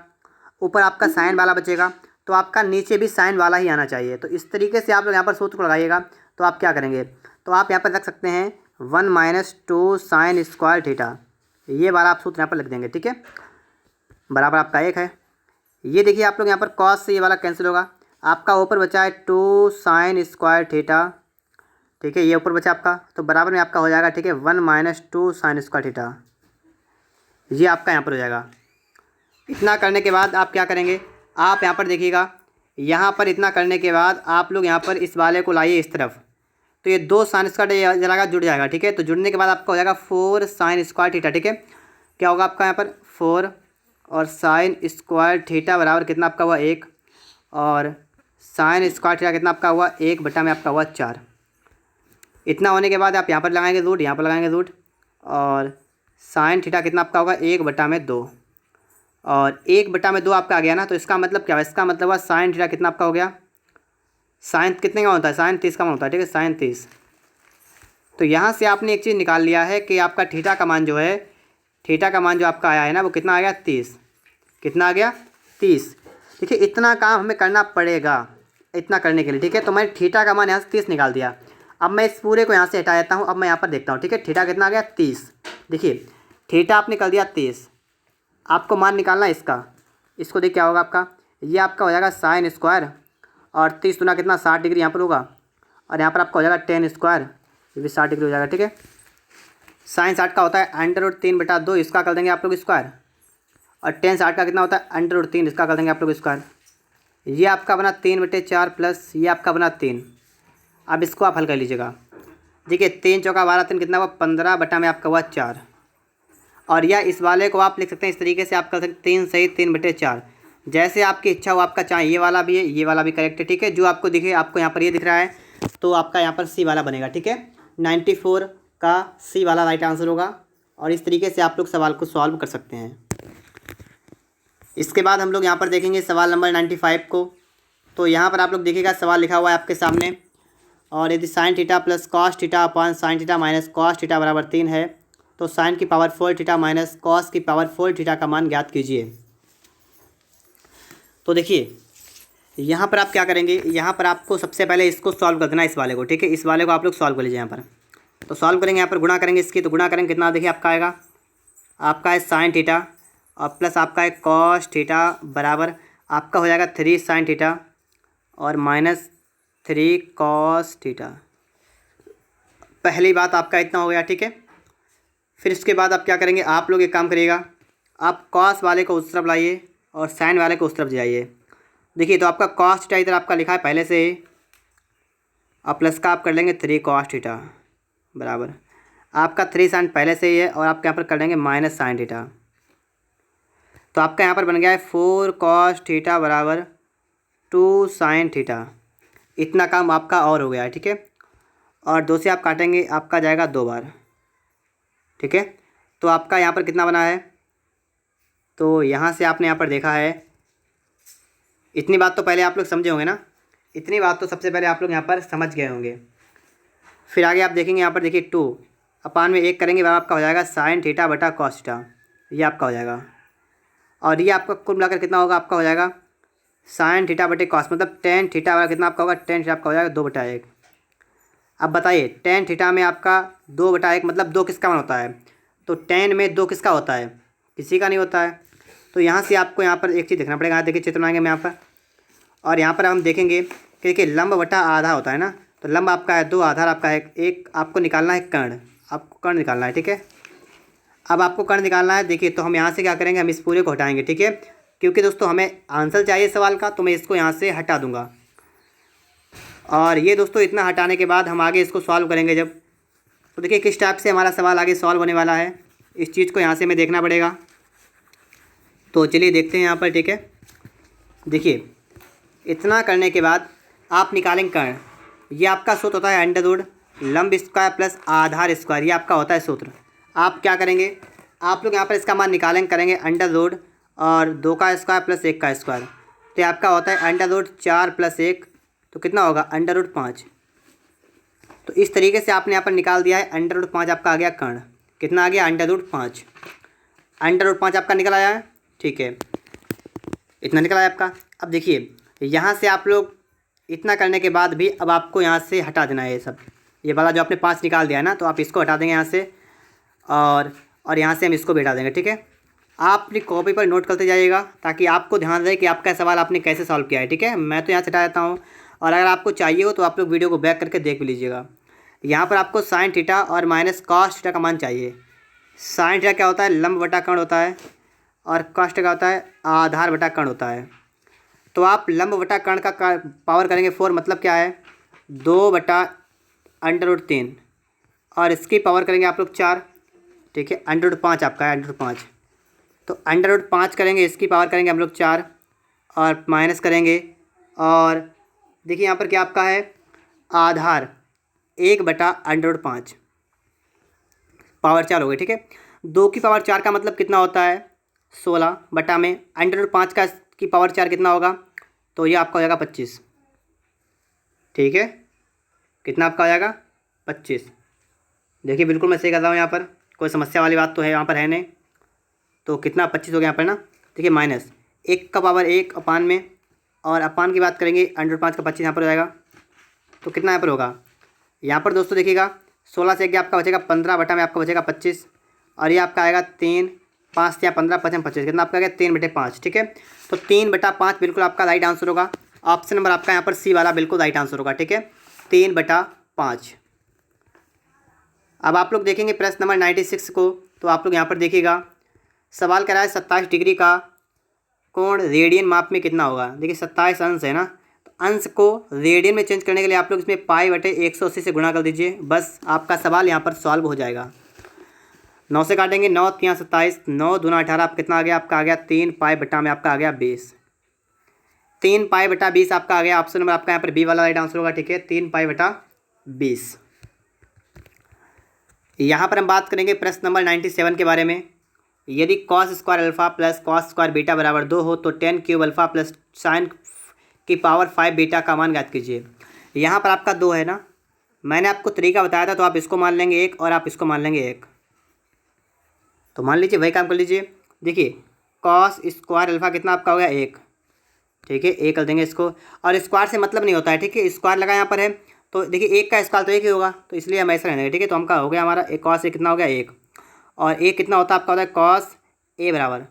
ऊपर आपका साइन वाला बचेगा, तो आपका नीचे भी साइन वाला ही आना चाहिए। तो इस तरीके से आप लोग यहाँ पर सूत्र को लगाइएगा। तो आप क्या करेंगे, तो आप यहाँ पर रख सकते हैं 1 माइनस 2 साइन स्क्वायर थीटा, ये वाला आप सूत्र यहाँ पर लिख देंगे, ठीक है, बराबर आपका 1 है। ये देखिए आप लोग यहाँ पर कॉस से ये वाला कैंसिल होगा, आपका ऊपर बचा है 2 साइन स्क्वायर थीटा, ठीक है, ये ऊपर बचा आपका, तो बराबर में आपका हो जाएगा, ठीक है, 1 माइनस 2 साइन स्क्वायर थीटा, ये आपका यहाँ पर हो जाएगा। इतना करने के बाद आप क्या करेंगे, आप यहाँ पर देखिएगा, यहाँ पर इतना करने के बाद आप लोग यहाँ पर इस वाले को लाइए इस तरफ, तो ये 2 साइन स्क्वायर जलाएगा जुड़ जाएगा, ठीक है। तो जुड़ने के बाद आपका हो जाएगा 4 साइन स्क्वायर थीटा, ठीक है। क्या होगा आपका यहाँ पर 4 और साइन स्क्वायर थीटा बराबर कितना आपका हुआ 1, और साइन स्क्वायर थीटा कितना आपका हुआ 1 बटा में आपका हुआ 4। इतना होने के बाद आप यहाँ पर लगाएंगे रूट, यहाँ पर लगाएंगे रूट, और साइन थीटा कितना आपका होगा 1 बटा में 2, और 1 बटा में 2 आपका आ गया ना। तो इसका मतलब क्या है, इसका मतलब हुआ साइन थीटा कितना आपका हो गया, साइन कितने का होता है, साइन 30 का होता है, ठीक है, साइन 30 तो यहाँ से आपने एक चीज़ निकाल लिया है कि आपका थीटा का मान जो है, थीटा का मान जो आपका आया है ना, वो कितना आ गया 30। कितना आ गया 30। देखिए इतना काम हमें करना पड़ेगा इतना करने के लिए, ठीक है। तो मैंने थीटा का मान यहाँ से 30 निकाल दिया। अब मैं इस पूरे को यहाँ से हटा देता हूँ। अब मैं यहाँ पर देखता हूँ, ठीक है। थीटा कितना आ गया 30। देखिए थीटा आपने कर दिया 30। आपको मान निकालना है इसका। इसको देख क्या होगा आपका, ये आपका हो जाएगा साइन स्क्वायर, और 30 गुना कितना 60 डिग्री यहाँ पर होगा, और यहाँ पर आपका हो जाएगा टेन स्क्वायर, ये भी 60 डिग्री हो जाएगा, ठीक है। साइन 60 का होता है √3/2, इसका कर देंगे आप लोग स्क्वायर, और टेन 60 का कितना होता है √3, इसका कर देंगे आप लोग स्क्वायर। ये आपका बना 3/4 प्लस ये आपका बना 3। अब इसको आप हल कर लीजिएगा। देखिए 3 चौका 12, 3 कितना हुआ 15 बटा में आपका हुआ 4। और या इस वाले को आप लिख सकते हैं इस तरीके से, आप कर सकते 3 सही 3/4, जैसे आपकी इच्छा हो आपका, चाहे ये वाला भी है ये वाला भी करेक्ट है, ठीक है। जो आपको दिखे, आपको यहाँ पर ये दिख रहा है तो आपका यहाँ पर सी वाला बनेगा, ठीक है। 94 का सी वाला राइट आंसर होगा। और इस तरीके से आप लोग सवाल को सॉल्व कर सकते हैं। इसके बाद हम लोग यहाँ पर देखेंगे सवाल नंबर 95 को। तो यहाँ पर आप लोग देखिएगा सवाल लिखा हुआ है आपके सामने, और यदि sine theta plus cos theta upon sine theta minus cos theta बराबर 3 है तो साइन की पावर 4 थीटा माइनस कॉस की पावर 4 थीटा का मान ज्ञात कीजिए। तो देखिए यहाँ पर आप क्या करेंगे, यहाँ पर आपको सबसे पहले इसको सॉल्व कर देना है, इस वाले को, ठीक है। इस वाले को आप लोग सॉल्व कर लीजिए। यहाँ पर तो सॉल्व करेंगे, यहाँ पर गुणा करेंगे इसकी, तो गुणा करेंगे कितना, देखिए आपका आएगा, आपका है साइन थीटा और प्लस आपका है कॉस थीटा बराबर आपका हो जाएगा 3 साइन थीटा और माइनस 3 कॉस थीटा। पहली बात आपका इतना हो गया, ठीक है। फिर इसके बाद आप क्या करेंगे, आप लोग एक काम करिएगा, आप कॉस वाले को उस तरफ लाइए और साइन वाले को उस तरफ जाइए। देखिए तो आपका कॉस थीटा इधर आपका लिखा है पहले से ही, और प्लस का आप कर लेंगे 3 कॉस थीटा बराबर आपका 3 साइन पहले से ही है, और आप यहाँ पर कर लेंगे माइनस साइन थीटा। तो आपका यहाँ पर बन गया है 4 कॉस थीटा बराबर 2 साइन थीटा। इतना काम आपका और हो गया है, ठीक है। और 2 से आप काटेंगे, आपका जाएगा 2 बार, ठीक है। तो आपका यहाँ पर कितना बना है, तो यहाँ से आपने यहाँ पर देखा है, इतनी बात तो पहले आप लोग समझे होंगे ना, इतनी बात तो सबसे पहले आप लोग यहाँ पर समझ गए होंगे। फिर आगे आप देखेंगे, यहाँ पर देखिए 2 अपान में 1 करेंगे, वह आपका हो जाएगा साइन थीटा बटा कॉस थीटा, ये आपका हो जाएगा। और ये आपका कुल मिलाकर कितना होगा, आपका हो जाएगा साइन थीटा बटे कॉस, मतलब टेन थीटा वाला कितना आपका होगा, टेन थीटा आपका हो जाएगा 2/1। अब बताइए टेन थीटा में आपका 2/1 मतलब 2 किसका मान होता है, तो टेन में 2 किसका होता है, किसी का नहीं होता है। तो यहाँ से आपको यहाँ पर एक चीज़ देखना पड़ेगा। देखिए चित्र बनाएंगे मैं यहाँ पर, और यहाँ पर हम देखेंगे कि देखिए लंब बटा आधा होता है ना, तो लंब आपका है 2, आधार आपका है 1, आपको निकालना है कर्ण, आपको कर्ण निकालना है, ठीक है। अब आपको कर्ण निकालना है। देखिए तो हम यहाँ से क्या करेंगे, हम इस पूरे को हटाएंगे, ठीक है, क्योंकि दोस्तों हमें आंसर चाहिए सवाल का, तो मैं इसको यहाँ से हटा दूँगा। और ये दोस्तों इतना हटाने के बाद हम आगे इसको सॉल्व करेंगे जब, तो देखिए किस टाइप से हमारा सवाल आगे सॉल्व होने वाला है, इस चीज़ को यहाँ से हमें देखना पड़ेगा। तो चलिए देखते हैं यहाँ पर, ठीक है। देखिए इतना करने के बाद आप निकालेंगे कर्ण। ये आपका सूत्र होता है अंडर लंब स्क्वायर प्लस आधार स्क्वायर, ये आपका होता है सूत्र। आप क्या करेंगे, आप लोग यहाँ पर इसका मान निकालेंगे, करेंगे अंडर और 2 का स्क्वायर प्लस 1 का स्क्वायर, तो आपका होता है अंडर 4 + 1, तो कितना होगा अंडर√5। तो इस तरीके से आपने यहाँ पर निकाल दिया है अंडर√5, आपका आ गया कर्ण, कितना आ गया अंडर√5। अंडर√5 आपका निकल आया है, ठीक है, इतना निकल आया आपका। अब देखिए यहाँ से आप लोग इतना करने के बाद भी अब आपको यहाँ से हटा देना है ये सब, ये वाला जो आपने 5 निकाल दिया है ना, तो आप इसको हटा देंगे यहाँ से, और यहाँ से हम इसको भी हटा देंगे, ठीक है। आप अपनी कॉपी पर नोट करते जाइएगा ताकि आपको ध्यान रहे कि आपका सवाल आपने कैसे सॉल्व किया है, ठीक है। मैं तो यहाँ से हटा देता हूँ, और अगर आपको चाहिए हो तो आप लोग वीडियो को बैक करके देख भी लीजिएगा। यहाँ पर आपको साइन थीटा और माइनस कॉस थीटा का मान चाहिए। साइन थीटा क्या होता है, लंब बटा कर्ण होता है, और कॉस थीटा क्या होता है, आधार बटा कर्ण होता है। तो आप लंब बटा कर्ण का पावर करेंगे 4, मतलब क्या है 2/√3, और इसकी पावर करेंगे आप लोग 4, ठीक है। अंडर√5 आपका है अंडर√5, तो अंडर√5 करेंगे, इसकी पावर करेंगे हम लोग 4 और माइनस करेंगे, और देखिए यहाँ पर क्या आपका है आधार 1/√5, पावर 4 हो गई, ठीक है। 2 की पावर 4 का मतलब कितना होता है 16 बटा में अंडर√5 का की पावर 4 कितना होगा, तो ये आपका हो जाएगा 25, ठीक है। कितना आपका हो जाएगा 25। देखिए बिल्कुल मैं सही कर रहा हूँ यहाँ पर, कोई समस्या वाली बात तो है यहाँ पर है नहीं। तो कितना 25 हो गया यहाँ पर ना। देखिए माइनस 1 का पावर 1 अपान में, और अपान की बात करेंगे √5 का 25 यहाँ पर हो जाएगा। तो कितना यहाँ पर होगा, यहाँ पर दोस्तों देखिएगा 16 से 11 आपका बचेगा 15 बटा में आपका बचेगा 25, और ये आपका आएगा 3 5 या 15 5 25 कितना आपका आ गया 3/5, ठीक है। तो 3/5 बिल्कुल आपका राइट आंसर होगा। ऑप्शन नंबर आपका यहाँ पर सी वाला बिल्कुल राइट आंसर होगा, ठीक है, 3/5। अब आप लोग देखेंगे प्रश्न नंबर 96 को। तो आप लोग यहाँ पर देखिएगा सवाल करा है 27 डिग्री का कोण रेडियन माप में कितना होगा। देखिए 27 अंश है ना, तो अंश को रेडियन में चेंज करने के लिए आप लोग इसमें π/180 से गुणा कर दीजिए, बस आपका सवाल यहाँ पर सॉल्व हो जाएगा। 9 से काटेंगे, 9 3 27, 9 दूना 18, आप कितना आ गया, आपका आ गया 3 π/, में आपका आ गया 20, 3 π/20 आपका आ गया। ऑप्शन नंबर आपका यहाँ पर बी वाला राइट आंसर होगा, ठीक है, 3 π/20। यहाँ पर हम बात करेंगे प्रश्न नंबर 97 के बारे में। यदि cos square alpha plus cos square beta बराबर 2 हो तो tan cube alpha plus sin की पावर 5 बीटा का मान ज्ञात कीजिए। यहाँ पर आपका 2 है ना, मैंने आपको तरीका बताया था, तो आप इसको मान लेंगे 1 और आप इसको मान लेंगे 1। तो मान लीजिए वही काम कर लीजिए। देखिए cos स्क्वायर अल्फा कितना आपका हो गया 1, ठीक है, 1 कर देंगे इसको, और स्क्वायर से मतलब नहीं होता है, ठीक है, स्क्वायर लगा यहाँ पर है, तो देखिए 1 का स्क्वायर तो 1 ही होगा, तो इसलिए हम ऐसा रहने देंगे, ठीक है। तो हमका हो गया हमारा cos ए कितना हो गया 1, और ए कितना होता है आपका होता है cos ए बराबर,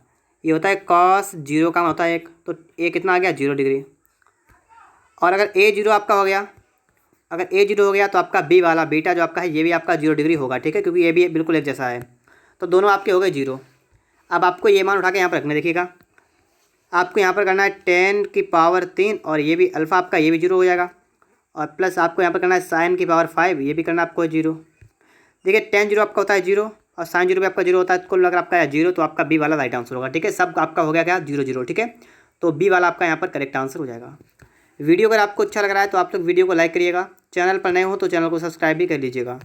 ये होता है cos 0 का होता है 1, तो ए कितना आ गया 0 डिग्री। और अगर ए 0 आपका हो गया, अगर ए 0 हो गया तो आपका बी वाला बीटा जो आपका है ये भी आपका 0 डिग्री होगा, ठीक है, क्योंकि ये भी बिल्कुल एक जैसा है, तो दोनों आपके हो गए 0। अब आपको ये मान उठा के यहाँ पर रखना, देखिएगा आपको यहाँ पर करना है 10 की पावर 3, और ये भी अल्फ़ा आपका ये भी 0 हो जाएगा, और प्लस आपको यहाँ पर करना है sin की पावर 5, ये भी करना आपको 0। देखिए tan 0 आपका होता है 0, और sin 0 भी आपका 0 होता है, कुल अगर आपका 0 तो आपका बी वाला राइट आंसर होगा, ठीक है। सब आपका हो गया क्या 0 0, ठीक है, तो बी वाला आपका यहाँ पर करेक्ट आंसर हो जाएगा। वीडियो अगर आपको अच्छा लग रहा है तो आप लोग वीडियो को लाइक करिएगा, चैनल पर नए हो तो चैनल को सब्सक्राइब भी कर लीजिएगा।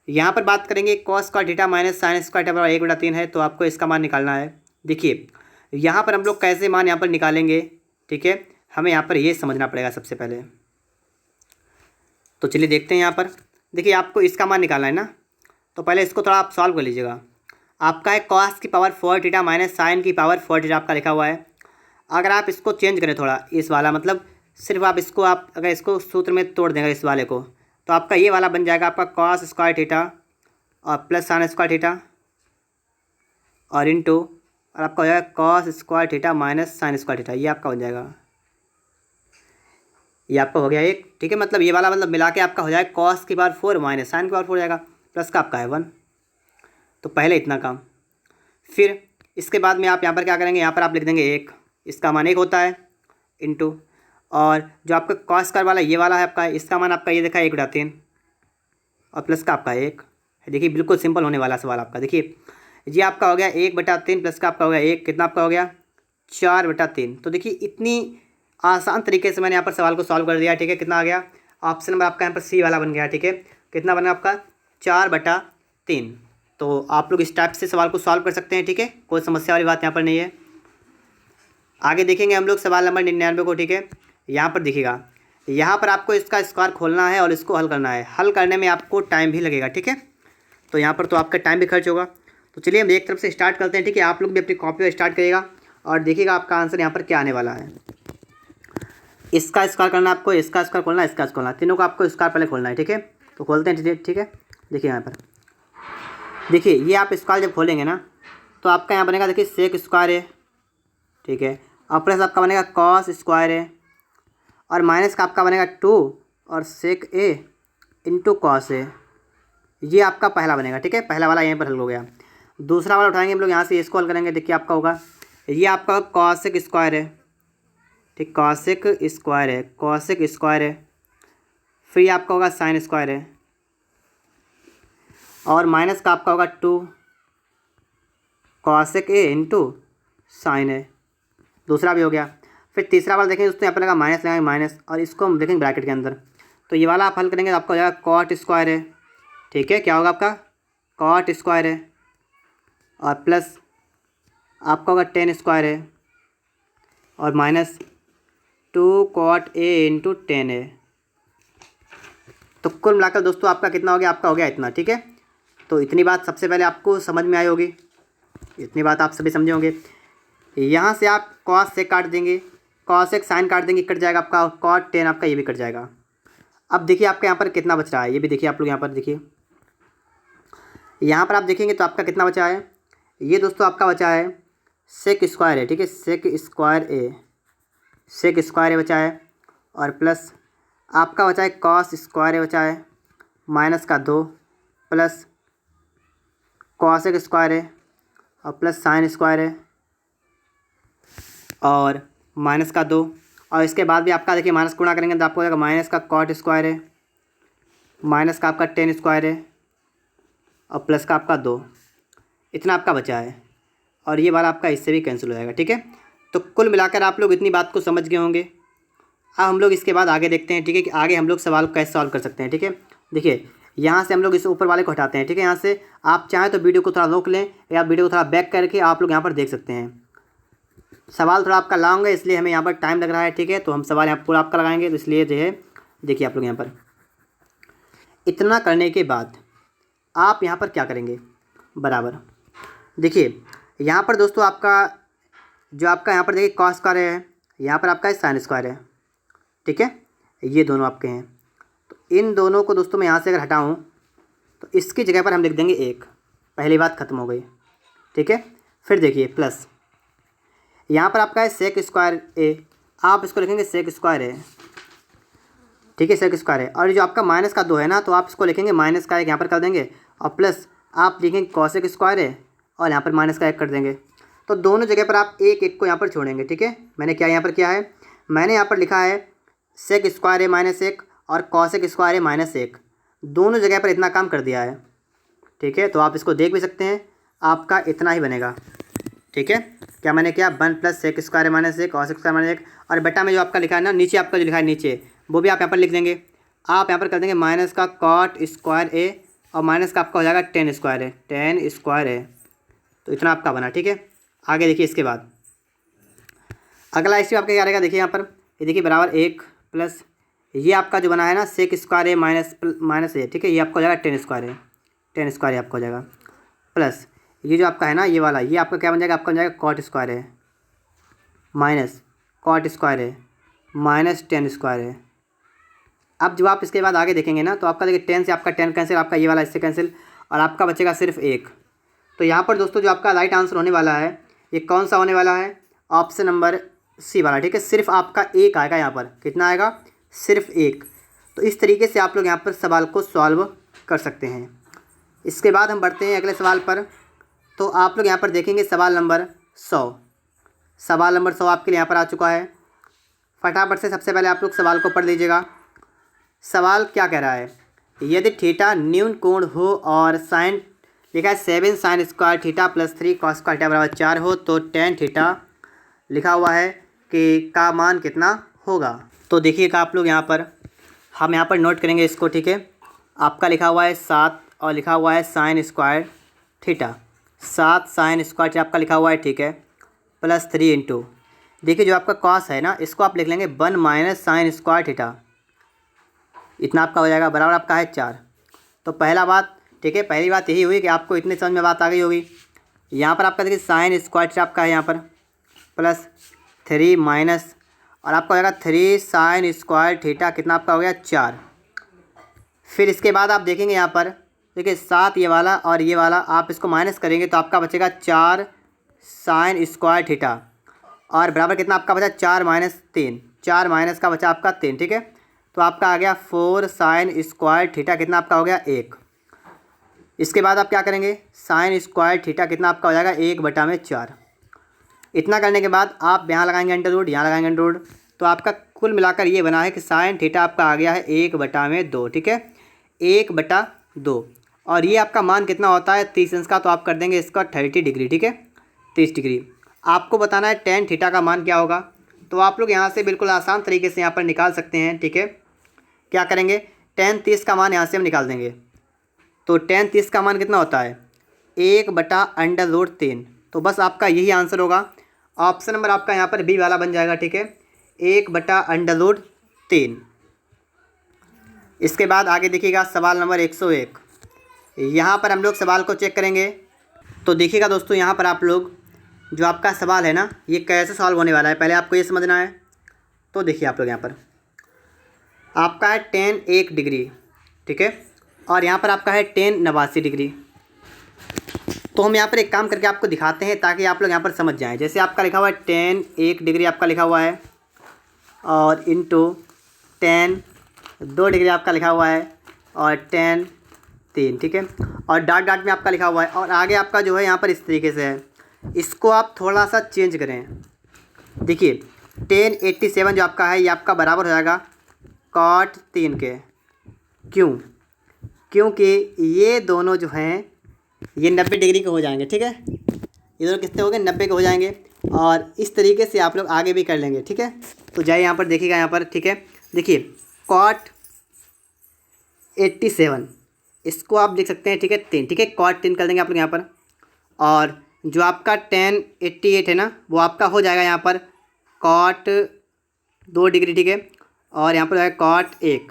यहाँ पर बात करेंगे cos square theta minus sin square theta बराबर 1/3 है, तो आपको इसका मान निकालना है। देखिए यहाँ पर हम लोग कैसे मान यहाँ पर निकालेंगे, ठीक है, हमें यहाँ पर ये समझना पड़ेगा सबसे पहले। तो चलिए देखते हैं यहाँ पर। देखिए आपको इसका मान निकालना है ना, तो पहले इसको थोड़ा आप सॉल्व कर लीजिएगा। आपका है cos की पावर 4 थीटा माइनस sin की पावर 4 थीटा आपका लिखा हुआ है। अगर आप इसको चेंज करें थोड़ा, इस वाला मतलब सिर्फ आप इसको आप अगर इसको सूत्र में तोड़ देंगे इस वाले को, तो आपका ये वाला बन जाएगा आपका cos स्क्वायर थीटा और प्लस sin स्क्वायर थीटा और इनटू, और आपका हो जाएगा cos square theta minus sin square theta, ये आपका बन जाएगा, ये आपका हो गया एक, ठीक है। मतलब ये वाला मतलब मिला के आपका हो जाएगा cos की पावर 4 माइनस sin की पावर 4 हो जाएगा, प्लस का आपका है 1। तो पहले इतना काम, फिर इसके बाद में आप यहाँ पर क्या करेंगे, यहाँ पर आप लिख देंगे 1, इसका मान 1 होता है, इनटू, और जो आपका cos स्क्वायर वाला ये वाला है आपका, इसका मान आपका ये देखा 1/3, और प्लस का आपका 1। देखिए बिल्कुल सिंपल होने वाला सवाल आपका। देखिए ये आपका हो गया 1/3 प्लस का आपका हो गया 1, कितना आपका हो गया 4/3। तो देखिए इतनी आसान तरीके से मैंने यहाँ पर सवाल को सॉल्व कर दिया, ठीक है। कितना आ गया, ऑप्शन नंबर आपका यहाँ पर सी वाला बन गया, ठीक है। कितना बना आपका 4/3। तो आप लोग इस टाइप से सवाल को सॉल्व कर सकते हैं, ठीक है, कोई समस्या वाली बात यहाँ पर नहीं है। आगे देखेंगे हम लोग सवाल नंबर 99 को, ठीक है। यहाँ पर देखिएगा, यहाँ पर आपको इसका स्क्वायर खोलना है और इसको हल करना है, हल करने में आपको टाइम भी लगेगा, ठीक है। तो यहाँ पर तो आपका टाइम भी खर्च होगा। तो चलिए हम एक तरफ से स्टार्ट करते हैं, ठीक है। आप लोग भी अपनी कॉपी पर स्टार्ट करिएगा और देखिएगा आपका आंसर यहाँ पर क्या आने वाला है। इसका स्क्वायर करना आपको, इसका स्क्वायर खोलना है, इसका स्क्वायर खोलना है, तीनों को आपको स्क्वायर पहले खोलना है, ठीक है। तो खोलते हैं, ठीक है। देखिए यहाँ पर देखिए ये आप स्क्वायर जब खोलेंगे ना, तो आपका यहाँ बनेगा, देखिए सेक स्क्वायर है, ठीक है, और प्लस आपका बनेगा कॉस स्क्वायर है, और माइनस का आपका बनेगा 2 और सेक ए इंटू कॉस ए, ये आपका पहला बनेगा, ठीक है। पहला वाला यहीं पर हल हो गया। दूसरा वाला उठाएंगे हम लोग यहाँ से, इसको हल करेंगे। देखिए आपका होगा, ये आपका कॉसेक स्क्वायर है, ठीक, कॉसेक स्क्वायर है, कॉसेक स्क्वायर है, फिर ये आपका होगा साइन स्क्वायर है, और माइनस का आपका होगा 2 कॉसेक ए इंटू साइन है, दूसरा भी हो गया। फिर तीसरा वाला देखेंगे दोस्तों, यहाँ पर लगा माइनस, लगाएंगे माइनस, और इसको हम देखेंगे ब्रैकेट के अंदर। तो ये वाला आप हल करेंगे तो आपका हो जाएगा कॉट स्क्वायर है, ठीक है, क्या होगा आपका कॉट स्क्वायर है, और प्लस आपका होगा 10 स्क्वायर है, और माइनस 2 कॉट ए इंटू 10 है। तो कुल मिलाकर दोस्तों आपका कितना हो गया, आपका हो गया इतना, ठीक है। तो इतनी बात सबसे पहले आपको समझ में आई होगी, इतनी बात आप सभी समझे होंगे। यहाँ से आप cos से काट देंगे, cos एक साइन काट देंगे, कट जाएगा आपका, cot tan आपका ये भी कट जाएगा। अब देखिए आपका यहाँ पर कितना बच रहा है, ये भी देखिए आप लोग यहाँ पर देखिए, यहाँ पर आप देखेंगे तो आपका कितना बचा है, ये दोस्तों आपका बचा है सेक स्क्वायर है, ठीक है, सेक स्क्वायर ए, सेक स्क्वायर ए बचा है, और प्लस आपका बचा है कॉस स्क्वायर ए बचा है, माइनस का 2 प्लस कॉसेक स्क्वायर है और प्लस साइन स्क्वायर है और माइनस का 2, और इसके बाद भी आपका देखिए माइनस गुणा करेंगे तो आपको हो जाएगा माइनस का कॉट स्क्वायर है, माइनस का आपका टेन स्क्वायर है और प्लस का आपका 2, इतना आपका बचा है, और ये वाला आपका इससे भी कैंसिल हो जाएगा, ठीक है। तो कुल मिलाकर आप लोग इतनी बात को समझ गए होंगे। अब हम लोग इसके बाद आगे देखते हैं, ठीक है, कि आगे हम लोग सवाल को कैसे सॉल्व कर सकते हैं, ठीक है। देखिए यहाँ से हम लोग इस ऊपर वाले को हटाते हैं, ठीक है। यहाँ से आप चाहें तो वीडियो को थोड़ा रोक लें या वीडियो को थोड़ा बैक करके आप लोग यहाँ पर देख सकते हैं। सवाल थोड़ा आपका लॉन्ग है इसलिए हमें यहाँ पर टाइम लग रहा है, ठीक है। तो हम सवाल यहाँ पूरा आपका लगाएंगे, तो इसलिए जो है देखिए आप लोग यहाँ पर इतना करने के बाद आप यहाँ पर क्या करेंगे, बराबर देखिए यहाँ पर दोस्तों आपका जो आपका यहाँ पर देखिए कॉस स्क्वायर है, यहाँ पर आपका साइन स्क्वायर है, ठीक है, ये दोनों आपके हैं। तो इन दोनों को दोस्तों मैं यहाँ से अगर हटाऊँ तो इसकी जगह पर हम लिख देंगे 1, पहली बात खत्म हो गई, ठीक है। फिर देखिए प्लस यहाँ पर आपका है सेक स्क्वायर ए, आप इसको लिखेंगे सेक स्क्वायर है, ठीक है, सेक स्क्वायर है, और जो आपका माइनस का 2 है ना, तो आप इसको लिखेंगे माइनस का 1 यहाँ पर कर देंगे, और प्लस आप लिखेंगे कॉसेक स्क्वायर है और यहाँ पर माइनस का 1 कर देंगे। तो दोनों जगह पर आप 1 को यहाँ पर छोड़ेंगे, ठीक है। मैंने क्या यहाँ पर किया है, मैंने यहाँ पर लिखा है सेक स्क्वायर है -1 और कॉसेक स्क्वायर है -1, दोनों जगह पर इतना काम कर दिया है, ठीक है। तो आप इसको देख भी सकते हैं, आपका इतना ही बनेगा, ठीक है। क्या मैंने किया, 1 प्लस सेक स्क्वायर है -1 कॉसेक स्क्वायर -1, और बेटा में जो आपका लिखा है ना नीचे, आपका जो लिखा है नीचे, वो भी आप यहाँ पर लिख देंगे। आप यहाँ पर कर देंगे माइनस का कॉट स्क्वायर ए और माइनस का आपका हो जाएगा टेन स्क्वायर है, टेन स्क्वायर है। तो इतना आपका बना, ठीक है। आगे देखिए इसके बाद अगला स्टेप आपका क्या रहेगा, देखिए यहाँ पर ये देखिए बराबर 1 प्लस ये आपका जो बना है ना सेक स्क्वायर है माइनस है, ठीक है, ये आपका हो जाएगा टेन स्क्वायर है, टेन स्क्वायर आपका हो जाएगा, प्लस ये जो आपका है ना ये वाला, ये आपका क्या बन जाएगा, आपका बन जाएगा कॉट स्क्वायर है माइनस कॉट स्क्वायर है माइनस टेन स्क्वायर है। अब जब आप इसके बाद आगे देखेंगे ना, तो आपका देखिए 10 से आपका 10 कैंसिल, आपका ये वाला इससे कैंसिल, और आपका बचेगा सिर्फ 1। तो यहाँ पर दोस्तों जो आपका राइट आंसर होने वाला है ये कौन सा होने वाला है, ऑप्शन नंबर सी वाला, ठीक है। सिर्फ आपका 1 आएगा, यहाँ पर कितना आएगा, सिर्फ 1। तो इस तरीके से आप लोग यहाँ पर सवाल को सॉल्व कर सकते हैं। इसके बाद हम बढ़ते हैं अगले सवाल पर। तो आप लोग यहाँ पर देखेंगे सवाल नंबर 100, सवाल नंबर 100 आपके लिए यहाँ पर आ चुका है। फटाफट से सबसे पहले आप लोग सवाल को पढ़ लीजिएगा। सवाल क्या कह रहा है, यदि थीटा न्यून कोण हो और साइन लिखा है 7 sine square theta plus 3 cos square theta बराबर 4 हो, तो टेन थीटा लिखा हुआ है कि का मान कितना होगा। तो देखिएगा आप लोग यहाँ पर, हम यहाँ पर नोट करेंगे इसको, ठीक है। आपका लिखा हुआ है 7 और लिखा हुआ है sine square theta, 7 sine square theta आपका लिखा हुआ है, ठीक है, प्लस 3 इंटू देखिए जो आपका कॉस है ना, इसको आप लिख लेंगे 1 माइनस साइन स्क्वायर थीटा, इतना आपका हो जाएगा, बराबर आपका है 4। तो पहला बात, ठीक है, पहली बात यही हुई कि आपको इतने समझ में बात आ गई होगी। यहाँ पर आपका देखिए साइन स्क्वायर थीटा आपका है यहाँ पर प्लस 3 माइनस, और आपका हो जाएगा 3 साइन स्क्वायर थीटा, कितना आपका हो गया 4। फिर इसके बाद आप देखेंगे यहाँ पर देखिए 7 ये वाला और ये वाला, आप इसको माइनस करेंगे तो आपका बचेगा 4 साइन स्क्वायर थीटा, और बराबर कितना आपका बचा 4 माइनस 3, 4 माइनस का बचा आपका 3, ठीक है। तो आपका आ गया 4 साइन स्क्वायर थीटा, कितना आपका हो गया 1। इसके बाद आप क्या करेंगे, साइन स्क्वायर थीटा कितना आपका हो जाएगा 1/4। इतना करने के बाद आप यहाँ लगाएंगे अंडर रूट, यहाँ लगाएंगे अंडर रूट, तो आपका कुल मिलाकर ये बना है कि साइन थीटा आपका आ गया है 1/2, ठीक है, 1/2। और ये आपका मान कितना होता है 30 अंश का, तो आप कर देंगे इसका 30 डिग्री, ठीक है, 30 डिग्री। आपको बताना है टेन थीटा का मान क्या होगा, तो आप लोग यहाँ से बिल्कुल आसान तरीके से यहाँ पर निकाल सकते हैं, ठीक है। क्या करेंगे, टेन 30 का मान यहाँ से हम निकाल देंगे। तो टेन 30 का मान कितना होता है 1/√3। तो बस आपका यही आंसर होगा, ऑप्शन नंबर आपका यहाँ पर बी वाला बन जाएगा, ठीक है, 1/√3। इसके बाद आगे देखिएगा सवाल नंबर 101। यहाँ पर हम लोग सवाल को चेक करेंगे। तो देखिएगा दोस्तों, यहाँ पर आप लोग जो आपका सवाल है ना, ये कैसे सॉल्व होने वाला है पहले आपको ये समझना है। तो देखिए आप लोग, यहाँ पर आपका है 10 1 डिग्री, ठीक है, और यहाँ पर आपका है 10 89 डिग्री। तो हम यहाँ पर एक काम करके आपको दिखाते हैं ताकि आप लोग यहाँ पर समझ जाएं। जैसे आपका लिखा हुआ है 10 1 डिग्री आपका लिखा हुआ है, और इंटू 10 2 डिग्री आपका लिखा हुआ है, और 10 3, ठीक है, और डॉट डॉट में आपका लिखा हुआ है, और आगे आपका जो है यहाँ पर इस तरीके से है। इसको आप थोड़ा सा चेंज करें। देखिए 1087 जो आपका है ये आपका बराबर हो जाएगा cot 3 के। क्यों? क्योंकि ये दोनों जो हैं ये 90 डिग्री के हो जाएंगे, ठीक है, ये दोनों कितने हो गए 90 के हो जाएंगे। और इस तरीके से आप लोग आगे भी कर लेंगे, ठीक है। तो जाइए यहाँ पर देखिएगा, यहाँ पर ठीक है, देखिए cot 87 इसको आप लिख सकते हैं, ठीक है 3, ठीक है, cot 3 कर देंगे आप लोग यहाँ पर। और जो आपका 1088 है ना, वो आपका हो जाएगा यहाँ पर cot 2 डिग्री, ठीक है, और यहाँ पर है cot 1।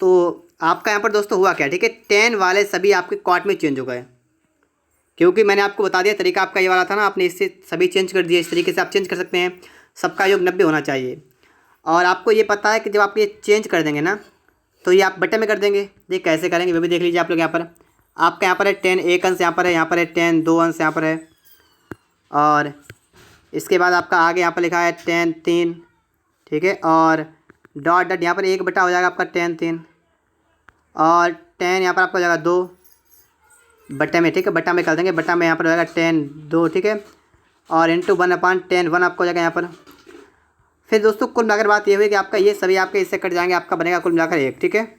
तो आपका यहाँ पर दोस्तों हुआ क्या, ठीक है, 10 वाले सभी आपके cot में चेंज हो गए, क्योंकि मैंने आपको बता दिया तरीका आपका ये वाला था ना, आपने इससे सभी चेंज कर दिए। इस तरीके से आप चेंज कर सकते हैं, सबका योग 90 होना चाहिए। और आपको ये पता है कि जब आप ये चेंज कर देंगे ना, तो ये आप बटे में कर देंगे। देख कैसे करेंगे वो भी देख लीजिए आप लोग। यहाँ पर आपका यहाँ पर है 10 1 अंश यहाँ पर है, यहाँ पर है 10 2 अंश यहाँ पर है, और इसके बाद आपका आगे यहाँ पर लिखा है 10 3, ठीक है, और डॉट डॉट यहाँ पर 1 बटा हो जाएगा आपका 10 3, और 10 यहाँ पर आपका हो जाएगा 2 बट्टे में, ठीक है, बट्टा में कर देंगे, बट्टा में यहाँ पर हो जाएगा 10 2, ठीक है, और इंटू 1/10 1 आपको हो जाएगा यहाँ पर। फिर दोस्तों कुल मिलाकर बात ये हुई कि आपका ये सभी आपके इससे कट जाएंगे, आपका बनेगा कुल मिलाकर 1, ठीक है।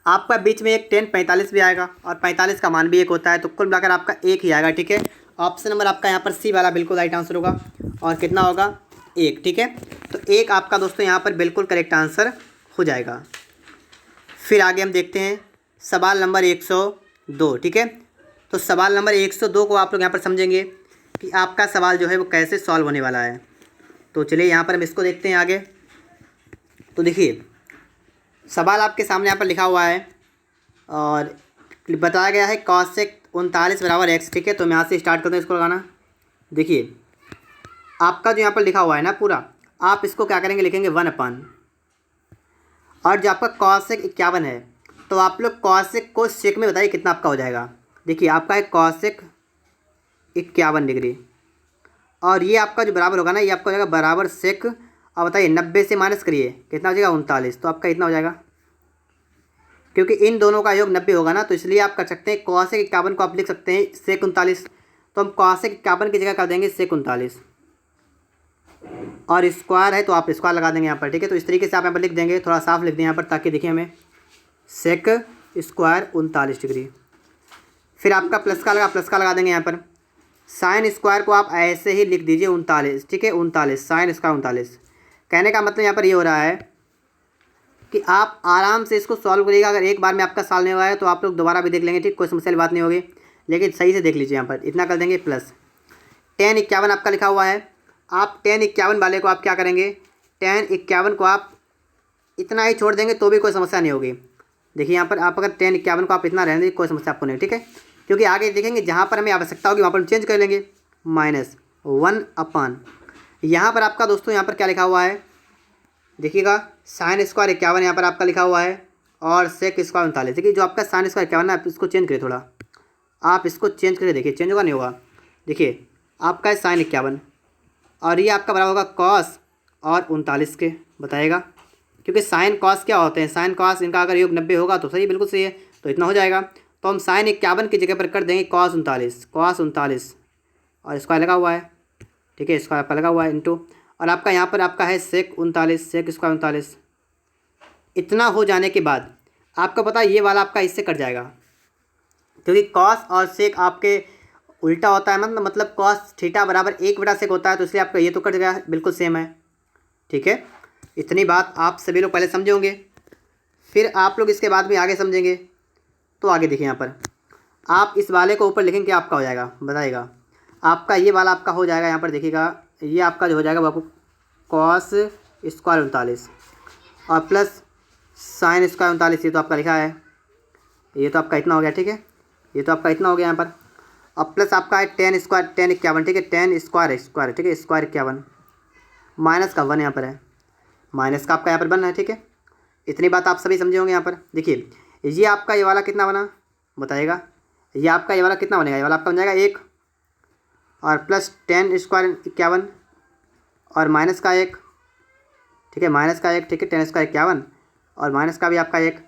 आपका बीच में एक 10 45 भी आएगा, और 45 का मान भी 1 होता है, तो कुल मिलाकर आपका 1 ही आएगा, ठीक है। ऑप्शन नंबर आपका यहाँ पर सी वाला बिल्कुल राइट आंसर होगा, और कितना होगा 1, ठीक है। तो 1 आपका दोस्तों यहाँ पर बिल्कुल करेक्ट आंसर हो जाएगा। फिर आगे हम देखते हैं सवाल नंबर 102, ठीक है। तो सवाल नंबर 102 को आप लोग यहाँ पर समझेंगे कि आपका सवाल जो है वो कैसे सॉल्व होने वाला है। तो चलिए यहाँ पर हम इसको देखते हैं आगे। तो देखिए सवाल आपके सामने यहाँ पर लिखा हुआ है, और बताया गया है cosec 39 बराबर x, ठीक है। तो मैं यहाँ से स्टार्ट करता हूँ इसको लगाना। देखिए आपका जो यहाँ पर लिखा हुआ है ना पूरा, आप इसको क्या करेंगे, लिखेंगे 1/, और जो आपका cosec 51 है, तो आप लोग cosec को sec में बताइए कितना आपका हो जाएगा। देखिए आपका है cosec 51 डिग्री, और ये आपका जो बराबर होगा ना, ये आपका हो जाएगा बराबर sec, अब बताइए 90 से माइनस करिए कितना हो जाएगा 39, तो आपका इतना हो जाएगा। क्योंकि इन दोनों का योग 90 होगा ना, तो इसलिए आप कर सकते हैं cosec 51 को आप लिख सकते हैं sec 39, तो हम cosec 51 की जगह कर देंगे sec 39, और स्क्वायर है तो आप स्क्वायर लगा देंगे यहाँ पर, ठीक है। तो इस तरीके से आप यहाँ पर लिख देंगे, थोड़ा साफ लिख दें यहाँ पर ताकि देखिए हमें sec स्क्वायर 39 डिग्री। फिर आपका प्लस का लगा देंगे यहाँ पर। साइन स्क्वायर को आप ऐसे ही लिख दीजिए 39, ठीक है, 39 साइन स्क्वायर 39। कहने का मतलब यहाँ पर ये हो रहा है कि आप आराम से इसको सॉल्व करिएगा। अगर एक बार में आपका सॉल्व नहीं हुआ है तो आप लोग दोबारा भी देख लेंगे, ठीक, कोई समस्या वाली बात नहीं होगी, लेकिन सही से देख लीजिए। यहाँ पर इतना कर देंगे प्लस 10 51 आपका लिखा हुआ है। आप 10 51 वाले को आप क्या करेंगे, 10 51 को आप इतना ही छोड़ देंगे तो भी कोई समस्या नहीं होगी। देखिए यहाँ पर आप अगर 10 51 को आप इतना रहने देंगे कोई समस्या आपको नहीं, ठीक है, क्योंकि आगे देखेंगे जहाँ पर हमें आवश्यकता होगी वहाँ पर हम चेंज कर लेंगे। -1/, यहाँ पर आपका दोस्तों यहाँ पर क्या लिखा हुआ है, देखिएगा साइन स्क्वायर 51 यहाँ पर आपका लिखा हुआ है, और सेक स्क्वायर 39। देखिए जो आपका साइन स्क्वायर 51 है, आप इसको चेंज करिए थोड़ा, आप इसको चेंज करके देखिए चेंज होगा नहीं होगा। देखिए आपका है साइन 51, और ये आपका बराबर होगा कॉस और 39 के, बताएगा, क्योंकि साइन कॉस क्या होते हैं, साइन कॉस इनका अगर योग 90 होगा तो सही, बिल्कुल सही है, तो इतना हो जाएगा। तो हम साइन 51 की जगह पर कर देंगे cos 39, और स्क्वायर लगा हुआ है, ठीक है, स्क्वायर पर लगा हुआ है इंटू, और आपका यहाँ पर आपका है सेक 39 सेक स्क्वायर 39। इतना हो जाने के बाद आपका पता है ये वाला आपका इससे कट जाएगा, क्योंकि कॉस और सेक आपके उल्टा होता है, मतलब कॉस थीटा बराबर 1/sec होता है, तो इसलिए आपका ये तो कट गया, बिल्कुल सेम है, ठीक है। इतनी बात आप सभी लोग पहले समझे होंगे, फिर आप लोग इसके बाद भी आगे समझेंगे। तो आगे देखिए यहाँ पर आप इस वाले को ऊपर लिखेंगे, आपका हो जाएगा, बताइएगा, आपका ये वाला आपका हो जाएगा, यहाँ पर देखिएगा ये आपका जो हो जाएगा वो आपको कॉस स्क्वायर 39 और प्लस साइन स्क्वायर 39, ये तो आपका लिखा है, ये तो आपका इतना हो गया, ठीक है, ये तो आपका इतना हो गया यहाँ पर। अब प्लस आपका है टेन स्क्वायर, टेन 51, ठीक है, टेन स्क्वायर स्क्वायर, ठीक है, स्क्वायर 51, माइनस का 1 यहाँ पर है, माइनस का आपका यहाँ पर 1 है, ठीक है। इतनी बात आप सभी समझे होंगे यहाँ पर। देखिए ये आपका ये वाला कितना बना बताइएगा, ये आपका ये वाला कितना बनेगा, ये वाला आपका बन जाएगा 1, और प्लस टेन स्क्वायर 51 और माइनस का 1, ठीक है, माइनस का 1, ठीक है, टेन स्क्वायर 51 और माइनस का भी आपका 1।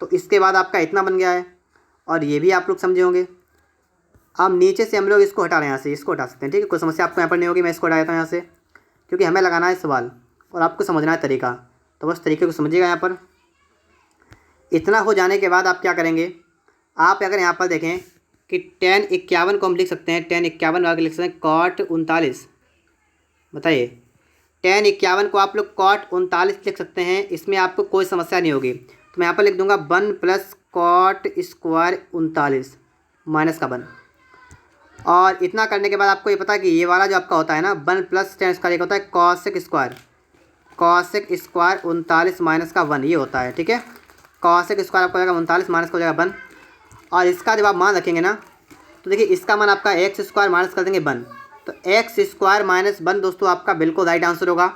तो इसके बाद आपका इतना बन गया है, और ये भी आप लोग समझे होंगे। अब नीचे से हम लोग इसको हटा रहे हैं, यहाँ से इसको हटा सकते हैं, ठीक है, कोई समस्या आपको यहाँ पर नहीं होगी। मैं इसको हटा देता हूँ यहाँ से, क्योंकि हमें लगाना है सवाल और आपको समझना है तरीका, तो बस तरीके को समझिएगा। यहाँ पर इतना हो जाने के बाद आप क्या करेंगे, आप अगर यहाँ पर देखें कि टेन 51 को हम लिख सकते हैं, टेन 51 आगे लिख सकते हैं कॉट 39। बताइए टेन 51 को आप लोग कॉट 39 लिख सकते हैं, इसमें आपको कोई समस्या नहीं होगी। तो मैं यहाँ पर लिख दूंगा 1 प्लस कॉट स्क्वायर 39 माइनस का 1। और इतना करने के बाद आपको ये पता है कि ये वाला जो आपका होता है ना 1 प्लस टेन स्क्वायर, एक होता है cosec square, cosec square 39 minus का 1 ये होता है, ठीक है। कॉसेक स्क्वायर आपको हो जाएगा 39 माइनस का हो जाएगा 1। और इसका जब आप मान रखेंगे ना, तो देखिए इसका मान आपका एक्स स्क्वायर माइनस कर देंगे 1, तो एक्स स्क्वायर माइनस 1 दोस्तों आपका बिल्कुल राइट आंसर होगा।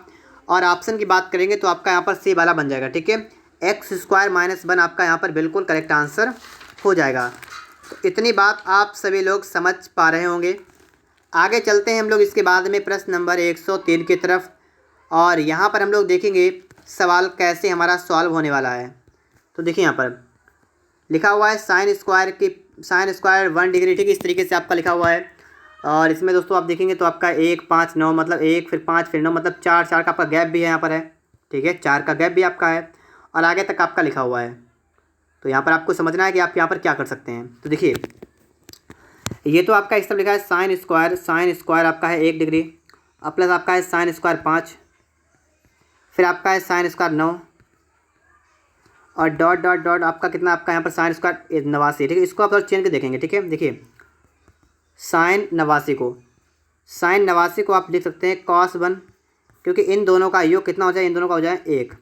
और ऑप्शन की बात करेंगे तो आपका यहाँ पर सी वाला बन जाएगा, ठीक है, एक्स स्क्वायर माइनस 1 आपका यहाँ पर बिल्कुल करेक्ट आंसर हो जाएगा। तो इतनी बात आप सभी लोग समझ पा रहे होंगे। आगे चलते हैं हम लोग इसके बाद में प्रश्न नंबर 103 की तरफ, और यहाँ पर हम लोग देखेंगे सवाल कैसे हमारा सॉल्व होने वाला है। तो देखिए यहाँ पर लिखा हुआ है साइन स्क्वायर 1 डिग्री, ठीक है, इस तरीके से आपका लिखा हुआ है। और इसमें दोस्तों आप देखेंगे तो आपका 1 5 9 मतलब 1 फिर 5 फिर 9 मतलब 4 4 का आपका गैप भी है यहाँ पर है, ठीक है, 4 का गैप भी आपका है, और आगे तक आपका लिखा हुआ है। तो यहाँ पर आपको समझना है कि आप यहाँ पर क्या कर सकते हैं। तो देखिए ये तो आपका इस तरफ लिखा है साइन स्क्वायर आपका है 1 डिग्री, और प्लस आपका है साइन स्क्वायर 5, फिर आपका है साइन स्क्वायर 9, और डॉट डॉट डॉट आपका कितना आपका यहाँ पर साइन स्क्वायर 89, ठीक है। इसको आप थोड़ा चेंज के देखेंगे, ठीक है। देखिए साइन 89 को आप लिख सकते हैं कॉस 1, क्योंकि इन दोनों का योग कितना हो जाए, इन दोनों का हो जाए 1,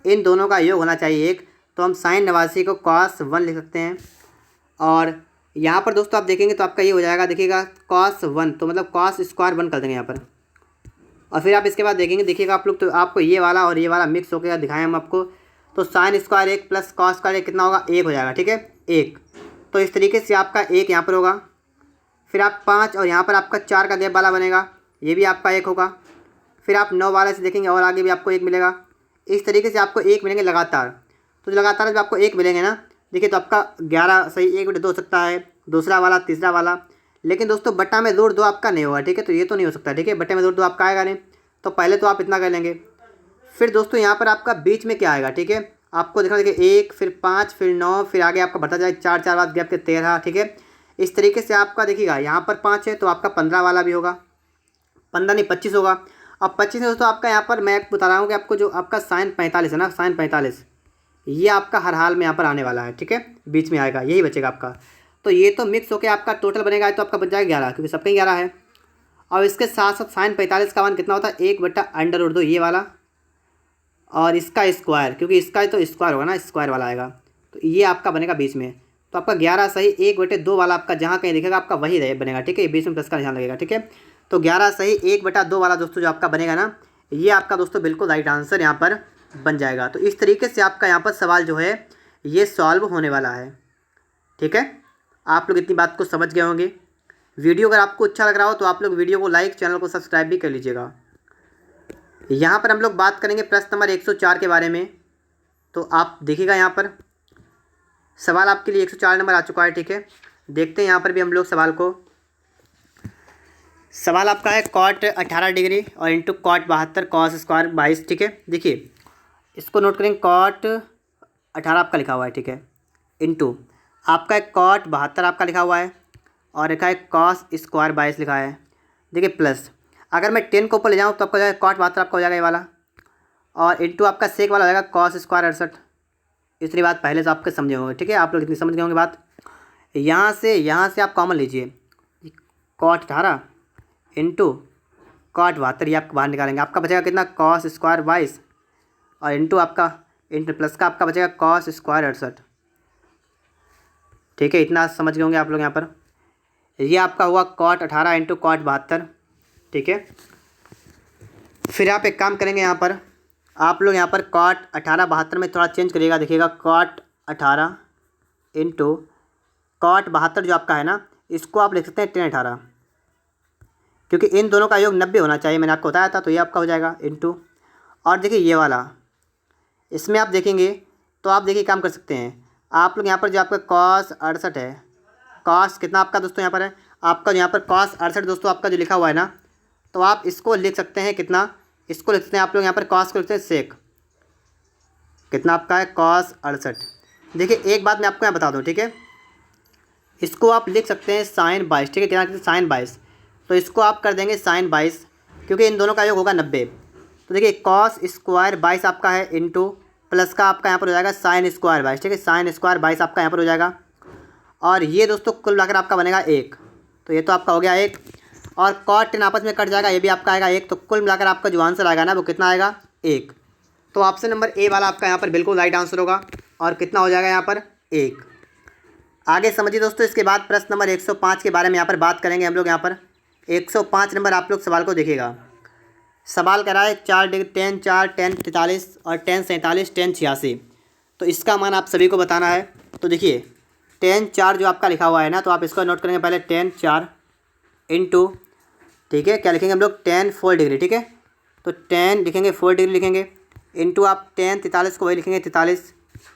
इन दोनों का योग होना चाहिए 1, तो हम साइन 89 को कॉस 1 लिख सकते हैं। और यहाँ पर दोस्तों आप देखेंगे तो आपका ये हो जाएगा, देखिएगा कॉस 1 तो मतलब कॉस स्क्वायर 1 कर देंगे यहाँ पर। और फिर आप इसके बाद देखेंगे, देखिएगा आप लोग, तो आपको ये वाला और ये वाला मिक्स होकर दिखाएं हम आपको, तो sine square 1 plus cos square 1 कितना होगा, 1 हो जाएगा, ठीक है, 1। तो इस तरीके से आपका 1 यहाँ पर होगा, फिर आप 5 और यहाँ पर आपका 4 का गैप वाला बनेगा, ये भी आपका 1 होगा। फिर आप 9 वाले से देखेंगे और आगे भी आपको 1 मिलेगा। इस तरीके से आपको 1 मिलेंगे लगातार। तो लगातार जब आपको 1 मिलेंगे ना, देखिए तो आपका 11 सही 1/2 हो सकता है, दूसरा वाला, तीसरा वाला। लेकिन दोस्तों बट्टा में रूट 2 आपका नहीं होगा, ठीक है, तो ये तो नहीं हो सकता, ठीक है, बट्टे में रूट 2 आपका आएगा नहीं। तो पहले तो आप इतना कर लेंगे। फिर दोस्तों यहाँ पर आपका बीच में क्या आएगा, ठीक है, आपको देखना, देखिए 1 फिर 5 फिर 9 फिर आगे आपका बढ़ता जाए 4 4 बाद गैप के 13, ठीक है। इस तरीके से आपका देखिएगा यहाँ पर 5 है तो आपका 15 वाला भी होगा, 15 नहीं 25 होगा। अब 25 में दोस्तों आपका यहाँ पर मैं बता रहा हूँ कि आपको जो आपका साइन 45 है ना, साइन 45 ये आपका हर हाल में यहाँ पर आने वाला है, ठीक है, बीच में आएगा, यही बचेगा आपका। तो ये तो मिक्स होकर आपका टोटल बनेगा, तो आपका बच जाएगा 11, क्योंकि सबका 11 है। और इसके साथ साथ साइन 45 का मान कितना होता है, 1/√2 ये वाला, और इसका स्क्वायर, क्योंकि इसका तो स्क्वायर होगा ना, स्क्वायर वाला आएगा, तो ये आपका बनेगा बीच में। तो आपका 11 सही 1/2 वाला आपका जहाँ कहीं दिखेगा आपका वही रहे बनेगा, ठीक है, बीच में प्लस का निशान लगेगा, ठीक है। तो 11 सही 1/2 वाला दोस्तों जो आपका बनेगा ना, ये आपका दोस्तों बिल्कुल राइट आंसर यहाँ पर बन जाएगा। तो इस तरीके से आपका यहाँ पर सवाल जो है ये सॉल्व होने वाला है, ठीक है। आप लोग इतनी बात को समझ गए होंगे। वीडियो अगर आपको अच्छा लग रहा हो तो आप लोग वीडियो को लाइक, चैनल को सब्सक्राइब भी कर लीजिएगा। यहाँ पर हम लोग बात करेंगे प्रश्न नंबर 104 के बारे में। तो आप देखिएगा यहाँ पर सवाल आपके लिए 104 नंबर आ चुका है, ठीक है। देखते हैं यहाँ पर भी हम लोग सवाल को। सवाल आपका है कॉट 18 डिग्री और इंटू कॉट 72 कॉस स्क्वायर 22, ठीक है। देखिए इसको नोट करेंगे, कॉट 18 आपका लिखा हुआ है, ठीक है, इंटू आपका एक कॉट 72 आपका लिखा हुआ है, और लिखा है कॉस स्क्वायर 22 लिखा है। देखिए प्लस अगर मैं 10 को ऊपर ले जाऊँ तो आपका हो जाएगा कॉट 72 आपका हो जाएगा ये वाला, और इंटू आपका सेक वाला हो जाएगा कॉस स्क्वायर 68। इतनी बात पहले से आपके समझे होंगे, ठीक है, आप लोग इतनी समझ गए होंगे बात। यहाँ से आप कॉमन लीजिए, कॉट 18 इंटू कॉट 72 ये आपको बाहर निकालेंगे, आपका बचेगा कितना, कॉस स्क्वायर 22, और इंटू आपका इंटू प्लस का आपका बचेगा कॉस स्क्वायर 68। ठीक है, इतना समझ गए होंगे आप लोग यहाँ पर। ये आपका हुआ cot 18 इंटू cot 72। ठीक है, फिर आप एक काम करेंगे, यहाँ पर आप लोग यहाँ पर cot 18 72 में थोड़ा चेंज करिएगा। देखिएगा cot 18 इंटू cot 72 जो आपका है ना, इसको आप लिख सकते हैं tan 18, क्योंकि इन दोनों का योग 90 होना चाहिए, मैंने आपको बताया था। तो ये आपका हो जाएगा इंटू, और देखिए ये वाला, इसमें आप देखेंगे तो आप देखिए काम कर सकते हैं आप लोग यहाँ पर। जो आपका cos 68 है, cos कितना आपका दोस्तों यहाँ पर है, आपका यहाँ पर cos 68 दोस्तों आपका जो लिखा हुआ है ना, तो आप इसको लिख सकते हैं कितना, इसको लिख सकते हैं आप लोग यहाँ पर cos को लिखते हैं sec, कितना आपका है cos 68। देखिए एक बात मैं आपको यहाँ बता दूँ, ठीक है, इसको आप लिख सकते हैं sin 22। ठीक है, क्या sin 22, तो इसको आप कर देंगे sin 22, क्योंकि इन दोनों का योग होगा 90। तो देखिए cos स्क्वायर 22 आपका है इंटू प्लस का आपका यहाँ पर हो जाएगा sin स्क्वायर 22। ठीक है, sin स्क्वायर 22 आपका यहाँ पर हो जाएगा, और ये दोस्तों कुल मिलाकर आपका बनेगा 1। तो ये तो आपका हो गया 1, और cot 10 आपस में कट जाएगा, ये भी आपका आएगा 1। तो कुल मिलाकर आपका जो आंसर आएगा ना, वो कितना आएगा 1। तो ऑप्शन नंबर ए वाला आपका यहाँ पर बिल्कुल राइट आंसर होगा, और कितना हो जाएगा यहाँ पर 1। आगे समझिए दोस्तों, इसके बाद प्रश्न नंबर 105 के बारे में यहाँ पर बात करेंगे हम लोग। यहाँ पर 105 नंबर आप लोग सवाल को देखिएगा। सवाल करा है 4 डिग्री tan 4 tan 43 और tan 47 tan 86। तो इसका मान आप सभी को बताना है। तो देखिए tan 4 जो आपका लिखा हुआ है ना, तो आप इसको नोट करेंगे पहले tan 4 इंटू, ठीक है, क्या लिखेंगे हम लोग tan 4 डिग्री। ठीक है, तो tan लिखेंगे 4 डिग्री लिखेंगे, इंटू आप tan 43 को वही लिखेंगे 43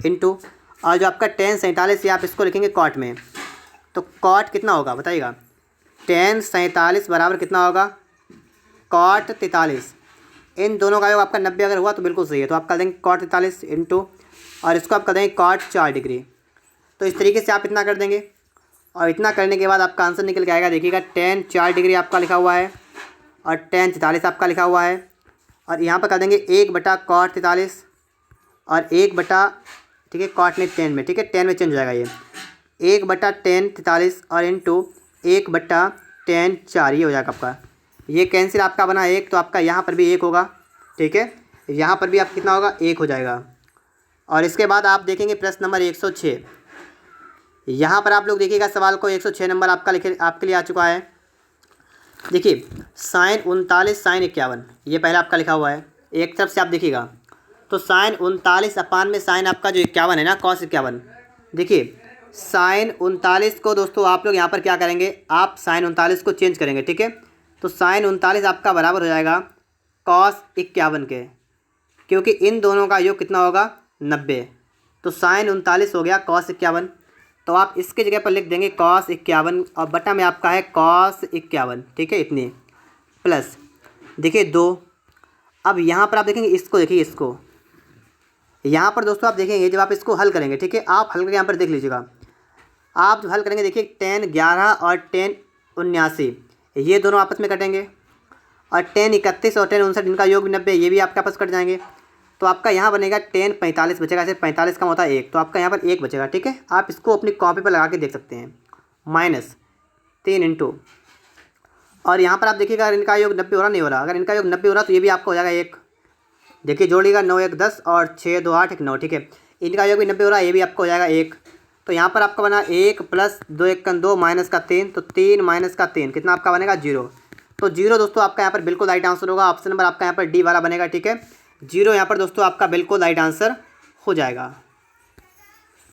इंटू, और जो आपका tan 47 ये आप इसको लिखेंगे cot में। तो cot कितना होगा बताइएगा, tan 47 बराबर कितना होगा cot 43। इन दोनों का योग आपका 90 अगर हुआ तो बिल्कुल सही है। तो आप कर देंगे cot 43 इंटू, और इसको आप कर देंगे cot 4 डिग्री। तो इस तरीके से आप इतना कर देंगे, और इतना करने के बाद आपका आंसर निकल के आएगा। देखिएगा tan 4 डिग्री आपका लिखा हुआ है, और tan 43 आपका लिखा हुआ है, और यहाँ पर कर देंगे 1/cot 43 और 1/, ठीक है, cot नहीं tan में, ठीक है, tan में चेंज हो जाएगा ये, 1/tan 43 और इंटू 1/tan 4, ये हो जाएगा आपका। ये कैंसिल आपका बना 1, तो आपका यहाँ पर भी 1 होगा। ठीक है, यहाँ पर भी आप कितना होगा 1 हो जाएगा। और इसके बाद आप देखेंगे प्रश्न नंबर 106। यहाँ पर आप लोग देखिएगा सवाल को, 106 नंबर आपका लिखे आपके लिए आ चुका है। देखिए sin 39 sin 51, ये पहले आपका लिखा हुआ है एक तरफ से, आप देखिएगा तो sin 39 अपान में sin आपका जो 51 है ना cos 51। देखिए sin 39 को दोस्तों आप लोग यहाँ पर क्या करेंगे, आप sin 39 को चेंज करेंगे। ठीक है, तो sin 39 आपका बराबर हो जाएगा cos 51 के, क्योंकि इन दोनों का योग कितना होगा 90। तो sin 39 हो गया cos 51। तो आप इसके जगह पर लिख देंगे cos 51, और बटा में आपका है cos 51। ठीक है, इतनी प्लस देखिए 2। अब यहाँ पर आप देखेंगे इसको, देखिए इसको यहाँ पर दोस्तों आप देखेंगे जब आप इसको हल करेंगे, ठीक है, आप हल करके यहाँ पर देख लीजिएगा। आप जब हल करेंगे देखिए tan 11 और tan 79 ये दोनों आपस में कटेंगे, और tan 31 और tan 59 इनका योग 90, ये भी आपके आपस कट जाएंगे। तो आपका यहाँ बनेगा tan 45 बचेगा, सिर्फ 45 का होता है 1, तो आपका यहाँ पर 1 बचेगा। ठीक है, आप इसको अपनी कॉपी पर लगा के देख सकते हैं, -3 इंटू, और यहाँ पर आप देखिएगा इनका योग 90 हो रहा नहीं हो रहा। अगर इनका योग 90 हो रहा तो ये भी आपका हो जाएगा 1। देखिए जोड़िएगा 9 1 10 और 6 2 8 1 9। ठीक है, इनका योग भी 90 हो रहा है, ये भी आपका हो जाएगा 1। तो यहाँ पर आपका बना 1 प्लस 2 1 2 माइनस का 3, तो 3 माइनस का 3 कितना आपका बनेगा 0। तो 0 दोस्तों आपका यहाँ पर बिल्कुल राइट आंसर होगा। ऑप्शन नंबर आपका यहाँ पर डी वाला बनेगा। ठीक है, 0 यहाँ पर दोस्तों आपका बिल्कुल राइट आंसर हो जाएगा।